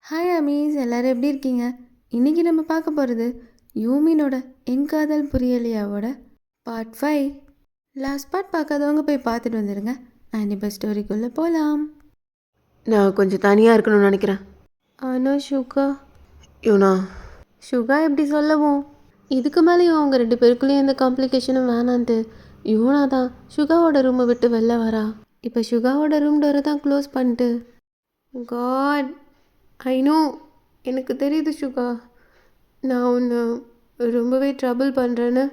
Hi Amish, எல்லாரும் எப்படி இருக்கீங்க? இன்றைக்கி நம்ம பார்க்க போகிறது யூமினோட என் காதல் புரியலையாவோட பார்ட் 5. லாஸ்ட் பார்ட் பார்க்காதவங்க போய் பார்த்துட்டு வந்துடுங்க. அண்ட் இப்போ ஸ்டோரிக்குள்ளே போகலாம். நான் கொஞ்சம் தனியாக இருக்கணும்னு நினைக்கிறேன். ஆனால் யூனா சுகா எப்படி சொல்லவும்? இதுக்கு மேலேயும் அவங்க 2 பேருக்குள்ளேயும் எந்த காம்ப்ளிகேஷனும் வேணான்ட்டு யூனா தான் சுகாவோட ரூமை விட்டு வெளில வரா. இப்போ சுகாவோட ரூம் டோரை தான் க்ளோஸ் பண்ணிட்டு, காட் ஐ நோ, எனக்கு தெரியுது சுகா, நான் உன்னை ரொம்பவே ட்ரபிள் பண்ணுறேன்னு.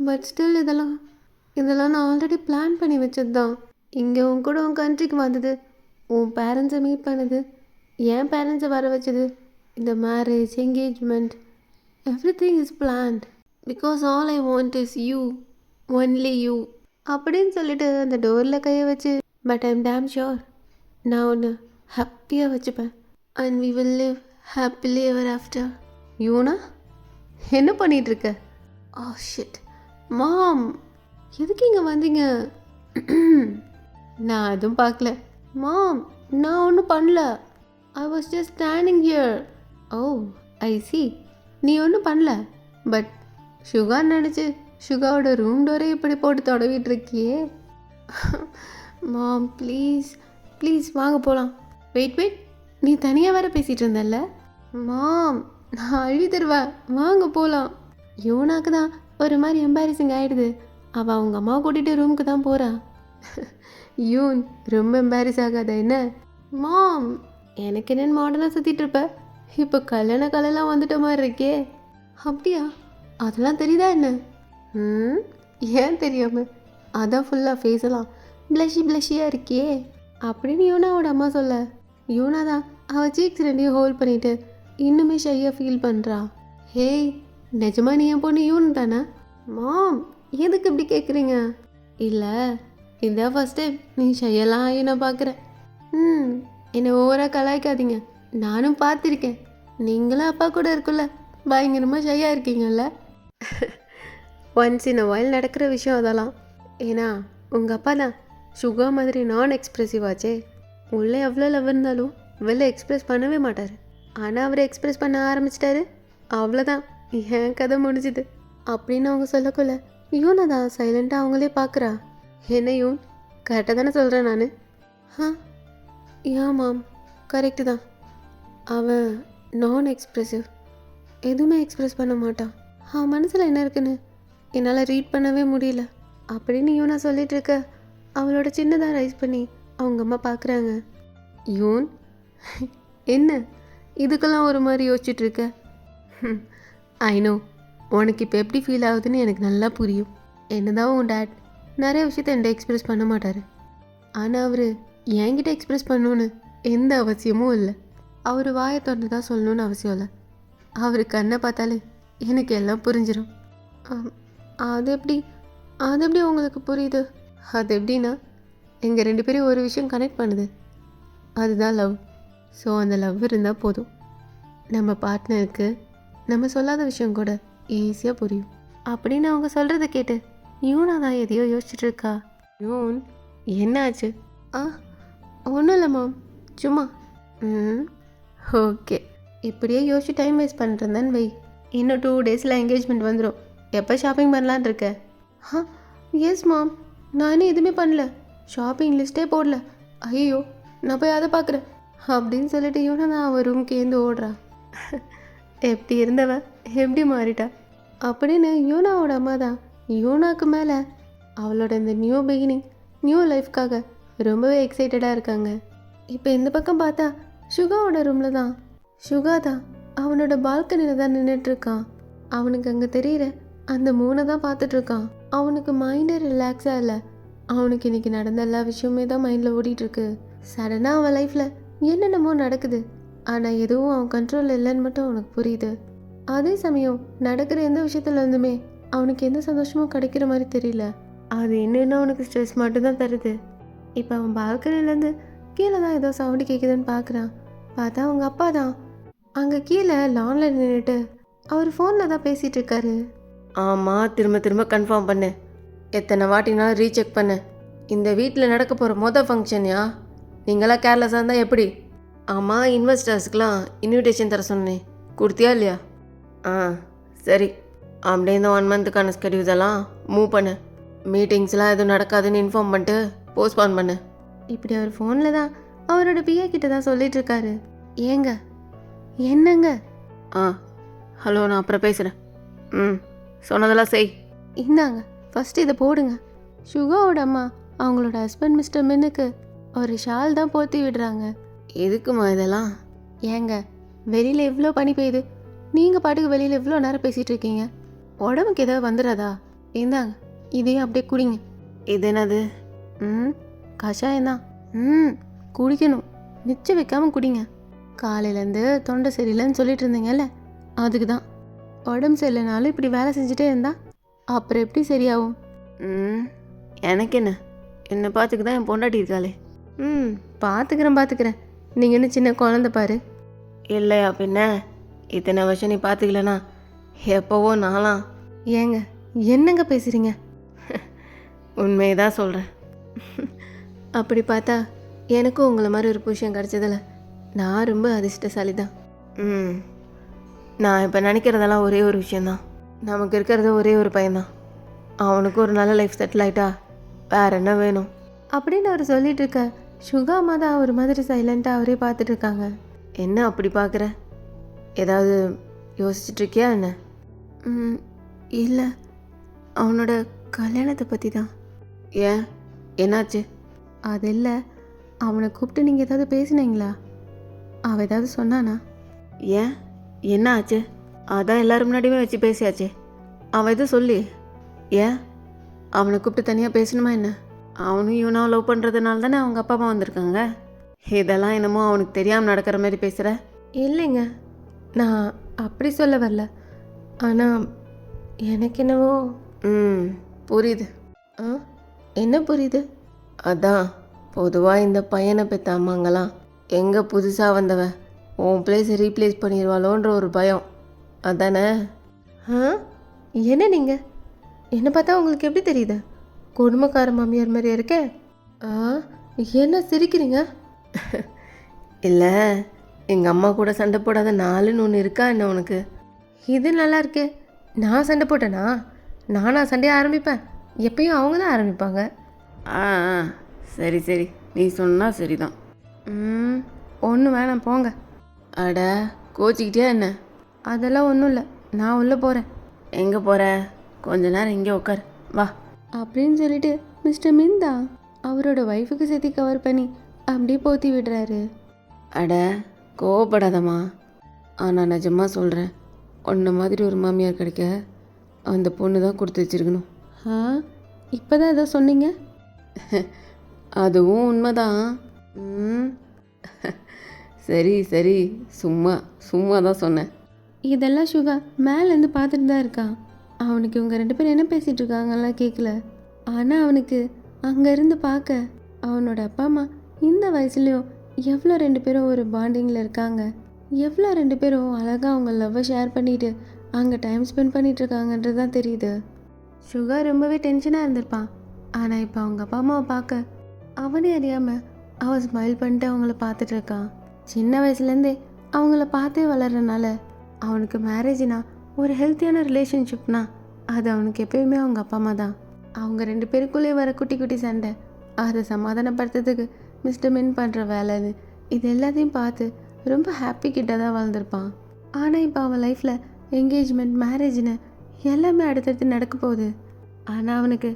பட் ஸ்டில் இதெல்லாம் நான் ஆல்ரெடி பிளான் பண்ணி வச்சது தான். இங்கே உன் கூட உன் கண்ட்ரிக்கு வந்தது, உன் பேரண்ட்ஸை மீட் பண்ணது, என் பேரண்ட்ஸை வர வச்சது, இந்த marriage engagement everything is plant because all I want is you, only you அப்படின்னு சொல்லிட்டு அந்த டோரில் கையை வச்சு, பட் ஐம் டேம் ஷோர் நான் ஒன்று ஹாப்பியாக வச்சுப்பேன். And we will live happily ever after. யூனா, என்ன பண்ணிகிட்ருக்க? ஓ ஷிட் மாம், எதுக்கு இங்கே வந்தீங்க? நான் எதுவும் பார்க்கல மாம், நான் ஒன்றும் பண்ணல. I was just standing here. Oh I see, நீ ஒன்றும் பண்ணல. பட் சுகான்னு நினச்சி சுகாவோட ரூம் டோரே இப்படி போட்டு தொடவிட்டு இருக்கியே. மாம் ப்ளீஸ் ப்ளீஸ் வாங்க போகலாம். வெயிட், நீ தனியாக வேற பேசிகிட்டு இருந்தல்ல? மாம் நான் அழுதுருவேன், வாங்க போகலாம். யூனாக்கு தான் ஒரு மாதிரி எம்பாரசிங் ஆகிடுது. அவள் அவங்க அம்மாவை கூட்டிகிட்டு ரூமுக்கு தான் போகிறா. யூன் ரொம்ப எம்பாரஸ் ஆகாத என்ன? மாம் எனக்கு என்னென்னு மாடர்னாக சுற்றிட்டு இருப்ப, இப்போ கல்யாண கலையெல்லாம் வந்துட்ட மாதிரி இருக்கே. அப்படியா? அதெல்லாம் தெரியுதா என்ன? ஏன் தெரியாமல்? அதான் ஃபுல்லாக ஃபேஸெல்லாம் ப்ளஷியாக இருக்கே அப்படின்னு யூனாவோட அம்மா சொல்ல, யூனா தான் அவள் சீக்ஸ் 2 ஹோல்ட் பண்ணிவிட்டு இன்னுமே ஷையாக ஃபீல் பண்ணுறா. ஹேய், நிஜமா நீ என் பொண்ணு யூன் தானே? மாம் எதுக்கு இப்படி கேட்குறீங்க? இல்லை, இதான் ஃபஸ்ட் டைம் நீ ஷையெல்லாம் ஆகி நான் பார்க்குறேன். என்னை ஓவராக கலாய்க்காதீங்க, நானும் பார்த்துருக்கேன். நீங்களும் அப்பா கூட இருக்குல்ல பயங்கரமாக ஷையாக இருக்கீங்கல்ல. ஒன்ஸ் இன் அ வைல் நடக்கிற விஷயம் அதெல்லாம். ஏன்னா உங்கள் அப்பா தான் சுகா மாதிரி நான் எக்ஸ்ப்ரெசிவ் ஆச்சே. உள்ளே எவ்வளோ லவ் இருந்தாலும் வெளில எக்ஸ்ப்ரெஸ் பண்ணவே மாட்டார். ஆனால் அவர் எக்ஸ்ப்ரெஸ் பண்ண ஆரம்பிச்சிட்டாரு, அவ்வளோதான், என் கதை முடிஞ்சுது அப்படின்னு அவங்க சொல்லக்குள்ள யூனா தான் சைலண்ட்டாக அவங்களே பார்க்குறா. என்னையும் கரெக்டாக தானே சொல்கிறேன் நான்? மாம் கரெக்டு தான். அவன் நான் எக்ஸ்ப்ரெசிவ், எதுவுமே எக்ஸ்ப்ரெஸ் பண்ண மாட்டான். அவன் மனசில் என்ன இருக்குன்னு என்னால் ரீட் பண்ணவே முடியல அப்படின்னு யூனா சொல்லிட்டு இருக்க, அவளோட சின்னதாக ரைஸ் பண்ணி அவங்க அம்மா பார்க்குறாங்க. யூன் என்ன இதுக்கெல்லாம் ஒரு மாதிரி யோசிச்சுட்ருக்க? ஐ நோ, உனக்கு இப்போ எப்படி ஃபீல் ஆகுதுன்னு எனக்கு நல்லா புரியும். என்னதான் உன் டேட் நிறைய விஷயத்த என்கிட்ட எக்ஸ்ப்ரெஸ் பண்ண மாட்டார். ஆனால் அவர் என்கிட்ட எக்ஸ்ப்ரெஸ் பண்ணணுன்னு எந்த அவசியமும் இல்லை. அவர் வாயை திறந்து தான் சொல்லணுன்னு அவசியம் இல்லை. அவர் கண்ணை பார்த்தாலே எனக்கு எல்லாம் புரிஞ்சிடும். அது எப்படி உங்களுக்கு புரியுது? அது எப்படின்னா, எங்கள் 2 பேரும் ஒரு விஷயம் கனெக்ட் பண்ணுது, அதுதான் லவ். ஸோ அந்த லவ் இருந்தால் போதும், நம்ம பார்ட்னருக்கு நம்ம சொல்லாத விஷயம் கூட ஈஸியாக புரியும் அப்படின்னு அவங்க சொல்கிறத கேட்டு யூனா தான் எதையோ யோசிச்சுட்ருக்கா. யூன் என்னாச்சு? ஒன்றும் இல்லை மாம், சும்மா. ஓகே, இப்படியே யோசிச்சு டைம் வேஸ்ட் பண்ணுறேன்னு வை. இன்னும் 2 டேஸில் என்கேஜ்மெண்ட் வந்துடும். எப்போ ஷாப்பிங் பண்ணலான் இருக்க? எஸ் மாம், நான் இன்னும் எதுவுமே பண்ணல, ஷாப்பிங் லிஸ்ட்டே போடல. ஐயோ, நான் போய் அதை பார்க்குறேன் அப்படின்னு சொல்லிட்டு யூனா தான் அவன் ரூம்க்கு ஏந்து ஓடுறா. எப்படி இருந்தவ எப்படி மாறிட்டா அப்படின்னு யூனாவோட அம்மா தான் யூனாக்கு மேலே அவளோட இந்த நியூ பிகினிங், நியூ லைஃப்காக ரொம்பவே எக்ஸைட்டடாக இருக்காங்க. இப்போ இந்த பக்கம் பார்த்தா சுகாவோட ரூமில் தான் சுகா தான் அவனோட பால்கனியில் தான் நின்றுட்டுருக்கான். அவனுக்கு அங்கே தெரிகிற அந்த 3 தான் பார்த்துட்ருக்கான். அவனுக்கு மைண்டே ரிலாக்ஸாக இல்லை. அவனுக்கு இன்றைக்கி நடந்த எல்லா விஷயமே தான் மைண்டில் ஓடிட்டுருக்கு. சடனாக அவன் லைஃப்பில் என்னென்னமோ நடக்குது, ஆனால் எதுவும் அவன் கண்ட்ரோலில் இல்லைன்னு மட்டும் அவனுக்கு புரியுது. அதே சமயம் நடக்கிற எந்த விஷயத்துலேருந்துமே அவனுக்கு எந்த சந்தோஷமும் கிடைக்கிற மாதிரி தெரியல. அது என்னென்ன அவனுக்கு ஸ்ட்ரெஸ் மட்டும்தான் தருது. இப்போ அவன் பால்கனிலேருந்து கீழே தான் ஏதோ சவுண்டு கேட்குதுன்னு பார்க்குறான். பார்த்தா அவங்க அப்பா தான் அங்கே கீழே லானில் நின்றுட்டு அவர் ஃபோனில் தான் பேசிகிட்டு இருக்காரு. ஆமாம், திரும்ப கன்ஃபார்ம் பண்ணு, எத்தனை வாட்டினாலும் ரீசெக் பண்ணு. இந்த வீட்டில் நடக்க போகிற ஃபங்க்ஷன்யா, நீங்களாம் கேர்லெஸ்ஸாக இருந்தால் எப்படி? ஆமாம், இன்வெஸ்டர்ஸ்க்கெலாம் இன்விடேஷன் தர சொன்னேன், கொடுத்தியா இல்லையா? ஆ சரி, அப்படியே இந்த 1 மந்த்துக்கான ஸ்கெடியூல்ஸ் எல்லாம் மூவ் பண்ணு. மீட்டிங்ஸ்லாம் எதுவும் நடக்காதுன்னு இன்ஃபார்ம் பண்ணிட்டு போஸ்ட்பான் பண்ணு. இப்படி அவர் ஃபோனில் தான் அவரோட பிஏ கிட்ட தான் சொல்லிட்டு இருக்காரு. ஏங்க என்னங்க? ஆ ஹலோ, நான் அப்புறம் பேசுகிறேன். ம், சொன்னதெல்லாம் செய். இந்தாங்க ஃபஸ்ட்டு இதை போடுங்க. சுகாவோட அம்மா அவங்களோட ஹஸ்பண்ட் மிஸ்டர் மின்னுக்கு ஒரு ஷால் தான் போர்த்தி விடுறாங்க. எதுக்குமா இதெல்லாம்? ஏங்க வெளியில் எவ்வளோ பனி பெய்யுது, நீங்கள் பாட்டுக்கு வெளியில் எவ்வளோ நேரம் பேசிகிட்டு இருக்கீங்க, உடம்புக்கு ஏதாவது வந்துடாதா? இந்தாங்க இதையும் அப்படியே குடிங்க. இது என்னது? கஷாயம் தான். குடிக்கணும், மிச்சம் வைக்காமல் குடிங்க. காலையிலேருந்து தொண்டை சரியில்லைன்னு சொல்லிட்டு இருந்தீங்கல்ல, அதுக்கு தான். உடம்பு சரியில்லைனாலும் இப்படி வேலை செஞ்சுட்டே இருந்தா அப்புறம் எப்படி சரியாகும்? எனக்கு என்ன, என்னை பார்த்துக்கு தான் என் பொண்டாட்டி இருக்காளே. பார்த்துக்கிறேன். நீங்கள் என்ன சின்ன குழந்தை பாரு. இல்லையா பின்ன, இத்தனை வருஷம் நீ பார்த்துக்கலனா எப்போவோ நாளாம். ஏங்க என்னங்க பேசுகிறீங்க? உண்மையை தான் சொல்கிறேன். அப்படி பார்த்தா எனக்கும் உங்களை மாதிரி ஒரு புருஷன் கிடச்சதில்ல நான் ரொம்ப அதிர்ஷ்டசாலி தான். நான் இப்போ நினைக்கிறதெல்லாம் ஒரே ஒரு விஷயந்தான். நமக்கு இருக்கிறது ஒரே ஒரு பையன்தான். அவனுக்கு ஒரு நல்ல லைஃப் செட்டில் ஆகிட்டா வேற என்ன வேணும் அப்படின்னு அவர் சொல்லிட்டு இருக்க, சுகா அம்மா தான் ஒரு மாதிரி சைலண்ட்டாக அவரே பார்த்துட்டு இருக்காங்க. என்ன அப்படி பார்க்குற? ஏதாவது யோசிச்சுட்ருக்கியா என்ன? இல்லை, அவனோட கல்யாணத்தை பற்றி தான். ஏன், என்னாச்சு? அது இல்லை, அவனை கூப்பிட்டு நீங்கள் ஏதாவது பேசினீங்களா? அவன் ஏதாவது சொன்னானா? ஏன், என்ன ஆச்சு? அதான் எல்லோரும் முன்னாடியுமே வச்சு பேசியாச்சே. அவன் எதுவும் சொல்லி. ஏன், அவனை கூப்பிட்டு தனியாக பேசணுமா என்ன? அவனும் இவனாவும் லவ் பண்ணுறதுனால தானே அவங்க அப்பா அம்மா வந்திருக்காங்க. இதெல்லாம் என்னமோ அவனுக்கு தெரியாமல் நடக்கிற மாதிரி பேசுகிற. இல்லைங்க, நான் அப்படி சொல்ல வரல. ஆனால் எனக்கு என்னவோ. புரியுது. என்ன புரியுது? அதான் பொதுவாக இந்த பையனை பெற்ற அம்மாங்களாம் எங்கே புதுசாக வந்தவ உன் பிளேஸை ரீப்ளேஸ் பண்ணிடுவாளோன்ற ஒரு பயம், அதானே? என்ன நீங்கள் என்னை பார்த்தா உங்களுக்கு எப்படி தெரியுது? குடும்பக்கார மாமியார் மாதிரி இருக்கேன். என்ன சிரிக்கிறீங்க? இல்லை, எங்கள் அம்மா கூட சண்டை போடாத நாளுன்னு ஒன்று இருக்கா என்ன உனக்கு? இது நல்லா இருக்கே. நான் சண்டை போட்டேனா? நானா சண்டையை ஆரம்பிப்பேன்? எப்பயும் அவங்க தான் ஆரம்பிப்பாங்க. சரி சரி, நீ சொன்னால் சரிதான். ஒன்றும் வேணாம் போங்க. அட, கோச்சிக்கிட்டியா என்ன? அதெல்லாம் ஒன்றும் இல்லை, நான் உள்ளே போகிறேன். எங்கே போகிற? கொஞ்ச நேரம் இங்கே உட்கார், வா அப்படின்னு சொல்லிட்டு மிஸ்டர் மிந்தா அவரோட ஒய்ஃபுக்கு சேர்த்து கவர் பண்ணி அப்படியே போத்தி விடுறாரு. அட கோவப்படாதம்மா, ஆனால் நிஜமாக சொல்கிறேன், உன்ன மாதிரி ஒரு மாமியார் கிடைக்க அந்த பொண்ணு தான் கொடுத்து வச்சிருக்கணும். இப்போ தான் ஏதோ சொன்னீங்க. அதுவும் உண்மைதான். சரி சரி, சும்மா சும்மா தான் சொன்னேன். இதெல்லாம் சுகா மேலேருந்து பார்த்துட்டு தான் இருக்கான். அவனுக்கு இவங்க 2 பேரும் என்ன பேசிகிட்டு இருக்காங்கலாம் கேட்கல. ஆனால் அவனுக்கு அங்கேருந்து பார்க்க அவனோட அப்பா அம்மா இந்த வயசுலேயும் எவ்வளோ 2 பேரும் ஒரு பாண்டிங்கில் இருக்காங்க, எவ்வளோ 2 பேரும் அழகாக அவங்க லவ்வை ஷேர் பண்ணிவிட்டு அங்கே டைம் ஸ்பெண்ட் பண்ணிகிட்ருக்காங்கன்றது தான் தெரியுது. சுகா ரொம்பவே டென்ஷனாக இருந்திருப்பான். ஆனால் இப்போ அவங்க அப்பா அம்மாவை பார்க்க அவனே அறியாமல் அவன் ஸ்மைல் பண்ணிட்டு அவங்கள பார்த்துட்ருக்கான். சின்ன வயசுலேருந்தே அவங்கள பார்த்தே வளர்றனால அவனுக்கு மேரேஜ்னா ஒரு ஹெல்த்தியான ரிலேஷன்ஷிப்னா அது அவனுக்கு எப்பயுமே அவங்க அப்பா அம்மா தான். அவங்க 2 பேருக்குள்ளே வர குட்டி குட்டி சண்டை, அதை சமாதானப்படுத்துறதுக்கு மிஸ்டர் மின் பண்ணுற வேலைன்னு இது எல்லாத்தையும் பார்த்து ரொம்ப ஹாப்பி கிட்ட தான் வளர்ந்துருப்பான். ஆனால் இப்போ அவன் லைஃப்பில் என்கேஜ்மெண்ட் மேரேஜ்னு எல்லாமே அடுத்தடுத்து நடக்க போகுது. ஆனால் அவனுக்கு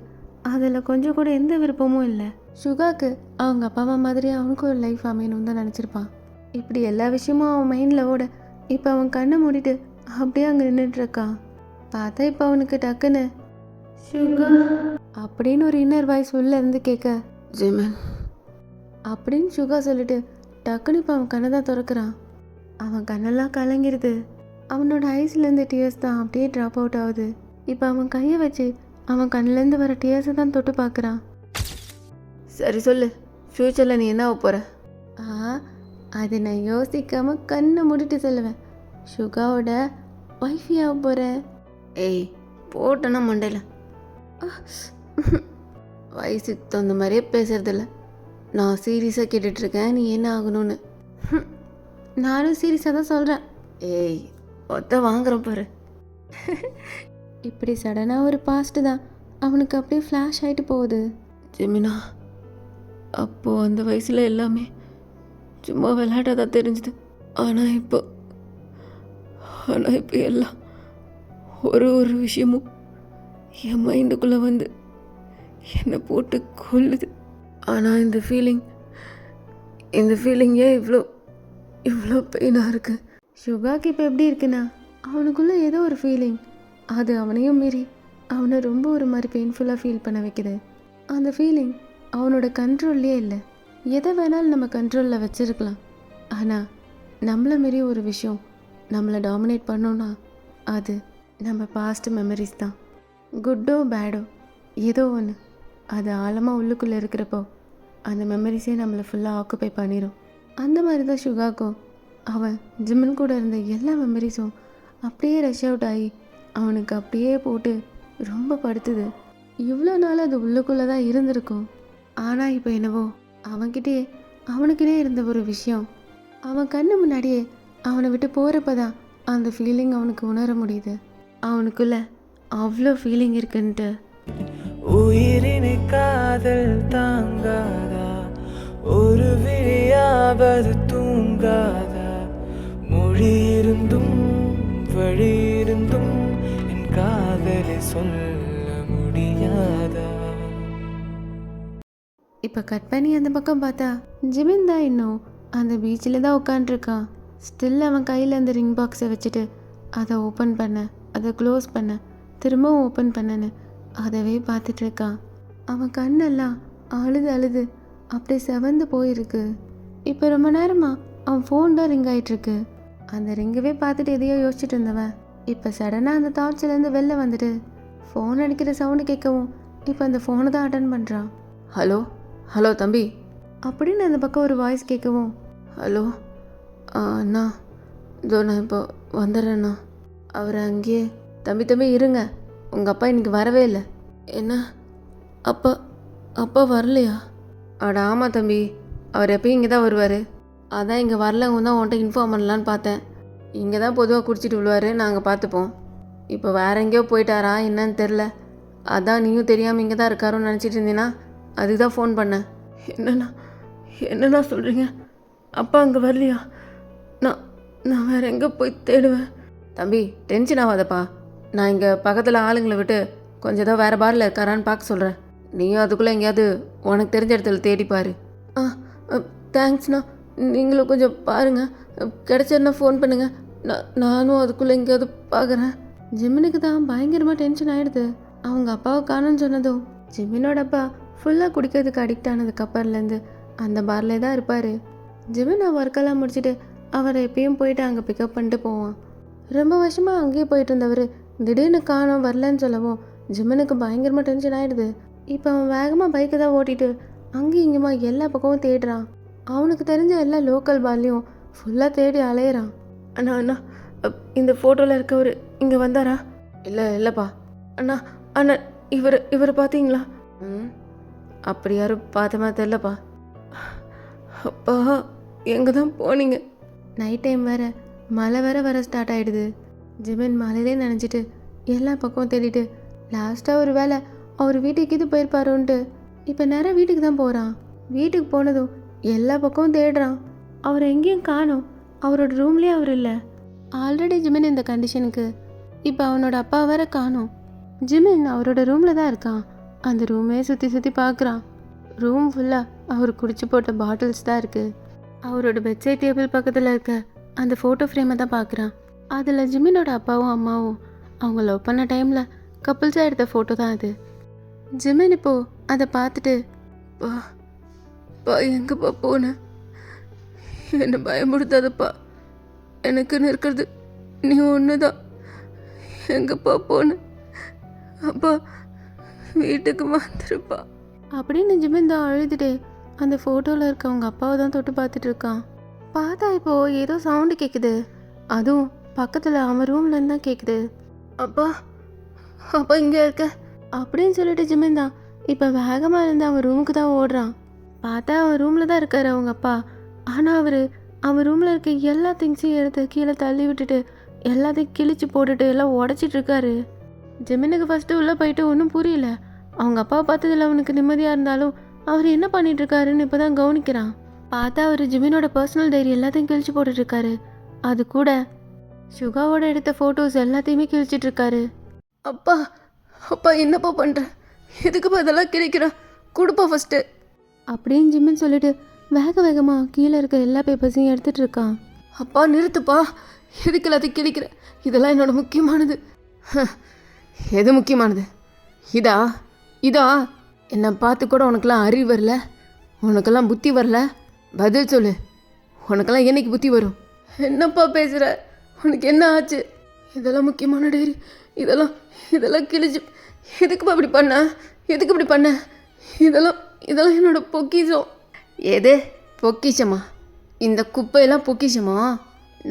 அதில் கொஞ்சம் கூட எந்த விருப்பமும் இல்லை. சுகாக்கு அவங்க அப்பா அம்மா மாதிரி அவனுக்கு ஒரு லைஃப் அமையணும்னு தான் நினச்சிருப்பான். இப்படி எல்லா விஷயமும் அவன் மைண்டில் ஓட இப்போ அவன் கண்ணை மூடிட்டு அப்படியே அங்கே நின்றுட்டுருக்கான். பார்த்தா இப்போ அவனுக்கு டக்குன்னு சுகா அப்படின்னு ஒரு இன்னர் வாய்ஸ் உள்ள இருந்து கேட்க, ஜிமன் அப்படின்னு சுகா சொல்லிட்டு டக்குன்னு இப்போ அவன் கண்ணை தான் திறக்கிறான். அவன் கண்ணெல்லாம் கலங்கிடுது. அவனோட ஐஸ்லேருந்து டியர்ஸ் தான் அப்படியே ட்ராப் அவுட் ஆகுது. இப்போ அவன் கையை வச்சு அவன் கண்ணிலேருந்து வர டியர்ஸை தான் தொட்டு பார்க்குறான். சரி சொல்லு, ஃப்யூச்சரில் நீ என்ன ஆக போகிற? அதை நான் யோசிக்காமல் கண்ணை மூடிட்டு சொல்லுவேன், சுகாவோட ஒய்ஃபி ஆக போகிறேன். ஏய் போட்டேன்னா மண்டையில் வயசுக்கு தகுந்த மாதிரியே பேசுறதில்ல. நான் சீரியஸாக கேட்டுட்ருக்கேன் நீ என்ன ஆகணும்னு. நானும் சீரியஸாக தான் சொல்கிறேன். ஏய் ஒத்த வாங்குறேன் பாரு. இப்படி சடனாக ஒரு பாஸ்ட்டு தான் அவனுக்கு அப்படியே ஃப்ளாஷ் ஆகிட்டு போகுது. ஜெமினா, அப்போது அந்த வயசில் எல்லாமே சும்மா விளையாட்டாதான் தெரிஞ்சுது. ஆனால் இப்போ எல்லாம் ஒரு விஷயமும் என் மைண்டுக்குள்ளே வந்து என்னை போட்டு கொல்லுது. ஆனால் இந்த ஃபீலிங் ஏன் இவ்வளோ பெயினாக இருக்குது? சுகாக்கு இப்போ எப்படி இருக்குன்னா, அவனுக்குள்ளே ஏதோ ஒரு ஃபீலிங், அது அவனையும் மீறி அவனை ரொம்ப ஒரு மாதிரி பெயின்ஃபுல்லாக ஃபீல் பண்ண வைக்குது. அந்த ஃபீலிங் அவனோட கண்ட்ரோல்லே இல்லை. எதை வேணாலும் நம்ம கண்ட்ரோலில் வச்சுருக்கலாம், ஆனால் நம்மளை மீறி ஒரு விஷயம் நம்மளை டாமினேட் பண்ணோன்னா அது நம்ம பாஸ்ட் மெமரிஸ் தான். குட்டோ பேடோ ஏதோ ஒன்று அது ஆழமாக உள்ளுக்குள்ளே இருக்கிறப்போ அந்த மெமரிஸே நம்மளை ஃபுல்லாக ஆக்குப்பை பண்ணிடும். அந்த மாதிரி தான் சுகாக்கும் அவன் ஜிம்மன் கூட இருந்த எல்லா மெமரிஸும் அப்படியே ரஷ் அவுட் ஆகி அவனுக்கு அப்படியே போட்டு ரொம்ப படுத்துது. இவ்வளோ நாள் அது உள்ளுக்குள்ளே தான் இருந்திருக்கும். ஆனால் இப்போ என்னவோ அவன்கிட்டயே அவனுக்குனே இருந்த ஒரு விஷயம் அவன் கண்ணு முன்னாடியே அவனை விட்டு போகிறப்ப தான் அந்த ஃபீலிங் அவனுக்கு உணர முடியுது. அவனுக்குள்ள அவ்வளோ ஃபீலிங் இருக்குன்ட்டு. உயிரினை காதல் தாங்காதா, ஒரு விழியாவது தூங்காதா, மொழி இருந்தும் வழி இருந்தும் என் காதலை சொல்ல முடியாதா. இப்போ கட் பண்ணி அந்த பக்கம் பார்த்தா ஜிமின் தான் இன்னும் அந்த பீச்சில் தான் உட்காண்ட்ருக்கான். ஸ்டில் அவன் கையில் அந்த ரிங் பாக்ஸை வச்சுட்டு அதை ஓப்பன் பண்ண, அதை க்ளோஸ் பண்ண, திரும்பவும் ஓப்பன் பண்ணன்னு அதவே பார்த்துட்டு இருக்கான். அவன் கண்ணெல்லாம் அழுது அப்படியே செவந்து போயிருக்கு. இப்போ ரொம்ப நேரமாக அவன் ஃபோன் தான் ரிங் ஆகிட்டுருக்கு. அந்த ரிங்கவே பார்த்துட்டு எதையோ யோசிச்சுட்டு இருந்தவன் இப்போ சடனாக அந்த தாட்ஸ்லேருந்து வெளில வந்துட்டு ஃபோன் அடிக்கிற சவுண்டு கேட்கவும் இப்போ அந்த ஃபோனை தான் அட்டன் பண்ணுறான். ஹலோ தம்பி அப்படின்னு அந்த பக்கம் ஒரு வாய்ஸ் கேட்கவும், ஹலோ அண்ணா, இதோ நான் இப்போ வந்துடுறேண்ணா. அவர் அங்கேயே தம்பி இருங்க, உங்கள் அப்பா இன்னைக்கு வரவே இல்லை. என்ன அப்பா வரலையா? அட ஆமாம் தம்பி, அவர் எப்பயும் இங்கே தான் வருவார். அதான் இங்கே வரலங்க தான் உன்கிட்ட இன்ஃபார்ம் பண்ணலான்னு பார்த்தேன். இங்கே தான் பொதுவாக குடிச்சிட்டு விழுவார், நாங்கள் பார்த்துப்போம். இப்போ வேற எங்கேயோ போயிட்டாரா என்னன்னு தெரில. அதான் நீயும் தெரியாமல் இங்கே தான் இருக்காரோன்னு நினச்சிட்டு இருந்தீங்கன்னா அதுக்கு தான் ஃபோன் பண்ணேன். என்னண்ணா சொல்கிறீங்க? அப்பா அங்கே வரலையா? நான் வேறு எங்கே போய் தேடுவேன்? தம்பி டென்ஷன் ஆகாதப்பா, நான் இங்கே பக்கத்தில் ஆளுங்களை விட்டு கொஞ்சம் ஏதோ வேறு பாரில் இருக்காரான்னு பார்க்க சொல்கிறேன். நீயும் அதுக்குள்ளே எங்கேயாவது உனக்கு தெரிஞ்ச இடத்துல தேடிப்பார். தேங்க்ஸ்ண்ணா, நீங்களும் கொஞ்சம் பாருங்கள், கிடச்சதுன்னா ஃபோன் பண்ணுங்கள். நானும் அதுக்குள்ளே எங்கேயாவது பார்க்குறேன். ஜிம்மினுக்கு தான் பயங்கரமாக டென்ஷன் ஆகிடுது. அவங்க அப்பாவை காணும்னு சொன்னதும் ஜிம்மினோட அப்பா ஃபுல்லாக குடிக்கிறதுக்கு அடிக்ட் ஆனதுக்கு அப்புறம்லேருந்து அந்த பார்லே தான் இருப்பார். ஜிமின் ஒர்க்கெல்லாம் முடிச்சுட்டு அவரை எப்பயும் போயிட்டு அங்கே பிக்கப் பண்ணிட்டு போவான். ரொம்ப வருஷமாக அங்கேயே போயிட்டு இருந்தவர் திடீர்னு காணோம் வரலன்னு சொல்லவும் ஜிம்மனுக்கு பயங்கரமாக டென்ஷன் ஆகிடுது. இப்போ அவன் வேகமாக பைக்கை தான் ஓட்டிட்டு அங்கேயும் இங்கேயுமா எல்லா பக்கமும் தேடுறான். அவனுக்கு தெரிஞ்ச எல்லா லோக்கல் பார்லையும் ஃபுல்லாக தேடி அலையிறான். அண்ணா இந்த ஃபோட்டோவில் இருக்கவர் இங்கே வந்தாரா? இல்லைப்பா. அண்ணா இவர் பார்த்தீங்களா? அப்படி யாரும் பார்த்த மாதிரி தெரிலப்பா. அப்பா எங்கே தான் போனீங்க? நைட் டைம் வேறு மழை வர ஸ்டார்ட் ஆகிடுது. ஜிமின் மழையிலே நினச்சிட்டு எல்லா பக்கமும் தேடிட்டு லாஸ்ட்டாக ஒரு வேளை அவர் வீட்டுக்கு இது போயிருப்பாரோன்ட்டு இப்போ நேராக வீட்டுக்கு தான் போகிறான். வீட்டுக்கு போனதும் எல்லா பக்கமும் தேடுறான். அவர் எங்கேயும் காணோம். அவரோட ரூம்லேயே அவர் இல்லை. ஆல்ரெடி ஜிமின் இந்த கண்டிஷனுக்கு இப்போ அவனோட அப்பா வேற காணோம். ஜிமின் அவரோட ரூமில் தான் இருக்கான். அந்த ரூமே சுற்றி பார்க்குறான். ரூம் ஃபுல்லாக அவர் குடிச்சு போட்ட பாட்டில்ஸ் தான் இருக்குது. அவரோட பெட்சைட் டேபிள் பக்கத்தில் இருக்க அந்த ஃபோட்டோ ஃப்ரேமை தான் பார்க்குறான். அதில் ஜிமினோட அப்பாவும் அம்மாவும் அவங்க லவ் பண்ண டைமில் கப்புள்ஸாக எடுத்த ஃபோட்டோ தான் அது. ஜிமின் இப்போது அதை பார்த்துட்டு, பா எங்கப்பா போனேன்? என்னை பயமுடுத்தாதப்பா, எனக்குன்னு இருக்கிறது நீ ஒன்று தான். எங்கப்பா போனேன்? அப்பா வீட்டுக்கு வந்துருப்பா அப்படின்னு ஜிமின் தான் அழுதுட்டு அந்த ஃபோட்டோவில் இருக்க அவங்க அப்பாவை தான் தொட்டு பார்த்துட்டு இருக்கான். பார்த்தா இப்போது ஏதோ சவுண்டு கேட்குது. அதுவும் பக்கத்தில் அவன் ரூம்லேருந்து தான் கேட்குது. அப்பா இங்கே இருக்க அப்படின்னு சொல்லிட்டு ஜிமின் தான் இப்போ வேகமாக இருந்து அவன் ரூமுக்கு தான் ஓடுறான். பார்த்தா அவன் ரூமில் தான் இருக்கார் அவங்க அப்பா. ஆனால் அவர் அவன் ரூமில் இருக்க எல்லா திங்ஸையும் எடுத்து கீழே தள்ளி விட்டுட்டு எல்லாத்தையும் கிழிச்சு போட்டுட்டு எல்லாம் உடச்சிட்டு இருக்காரு. ஜெமினுக்கு ஃபஸ்ட்டு உள்ளே போயிட்டு ஒன்றும் புரியல. அவங்க அப்பா பார்த்ததில் அவனுக்கு நிம்மதியாக இருந்தாலும் அவர் என்ன பண்ணிட்டு இருக்காருன்னு இப்போ தான் கவனிக்கிறான். பார்த்தா அவர் ஜிமினோட பர்சனல் டைரி எல்லாத்தையும் கிழிச்சு போட்டுட்டு இருக்காரு. அது கூட சுகாவோட எடுத்த ஃபோட்டோஸ் எல்லாத்தையுமே கிழிச்சிட்டு இருக்காரு. அப்பா அப்பா என்னப்பா பண்ணுற? எதுக்குப்பா இதெல்லாம் கிழிக்கிற? கொடுப்பா ஃபஸ்ட்டு அப்படின்னு ஜிமின் சொல்லிட்டு வேக வேகமாக கீழே இருக்க எல்லா பேப்பர்ஸையும் எடுத்துட்டு இருக்கான். அப்பா நிறுத்துப்பா, எதுக்கு எல்லாத்தையும் கிழிக்கிற? இதெல்லாம் என்னோட முக்கியமானது. எது முக்கியமானது? இதா இதா என்னை பார்த்து கூட உனக்கெல்லாம் அறிவு வரல, உனக்கெல்லாம் புத்தி வரல. பதில் சொல்லு, உனக்கெல்லாம் என்னைக்கு புத்தி வரும்? என்னப்பா பேசுகிற? உனக்கு என்ன ஆச்சு? இதெல்லாம் முக்கியமான டைரி, இதெல்லாம் கிழிச்சு எதுக்குப்பா இப்படி பண்ண? எதுக்கு இப்படி பண்ண? இதெல்லாம் என்னோட பொக்கிஷம். எது பொக்கிஷமா? இந்த குப்பையெல்லாம் பொக்கிஷமா?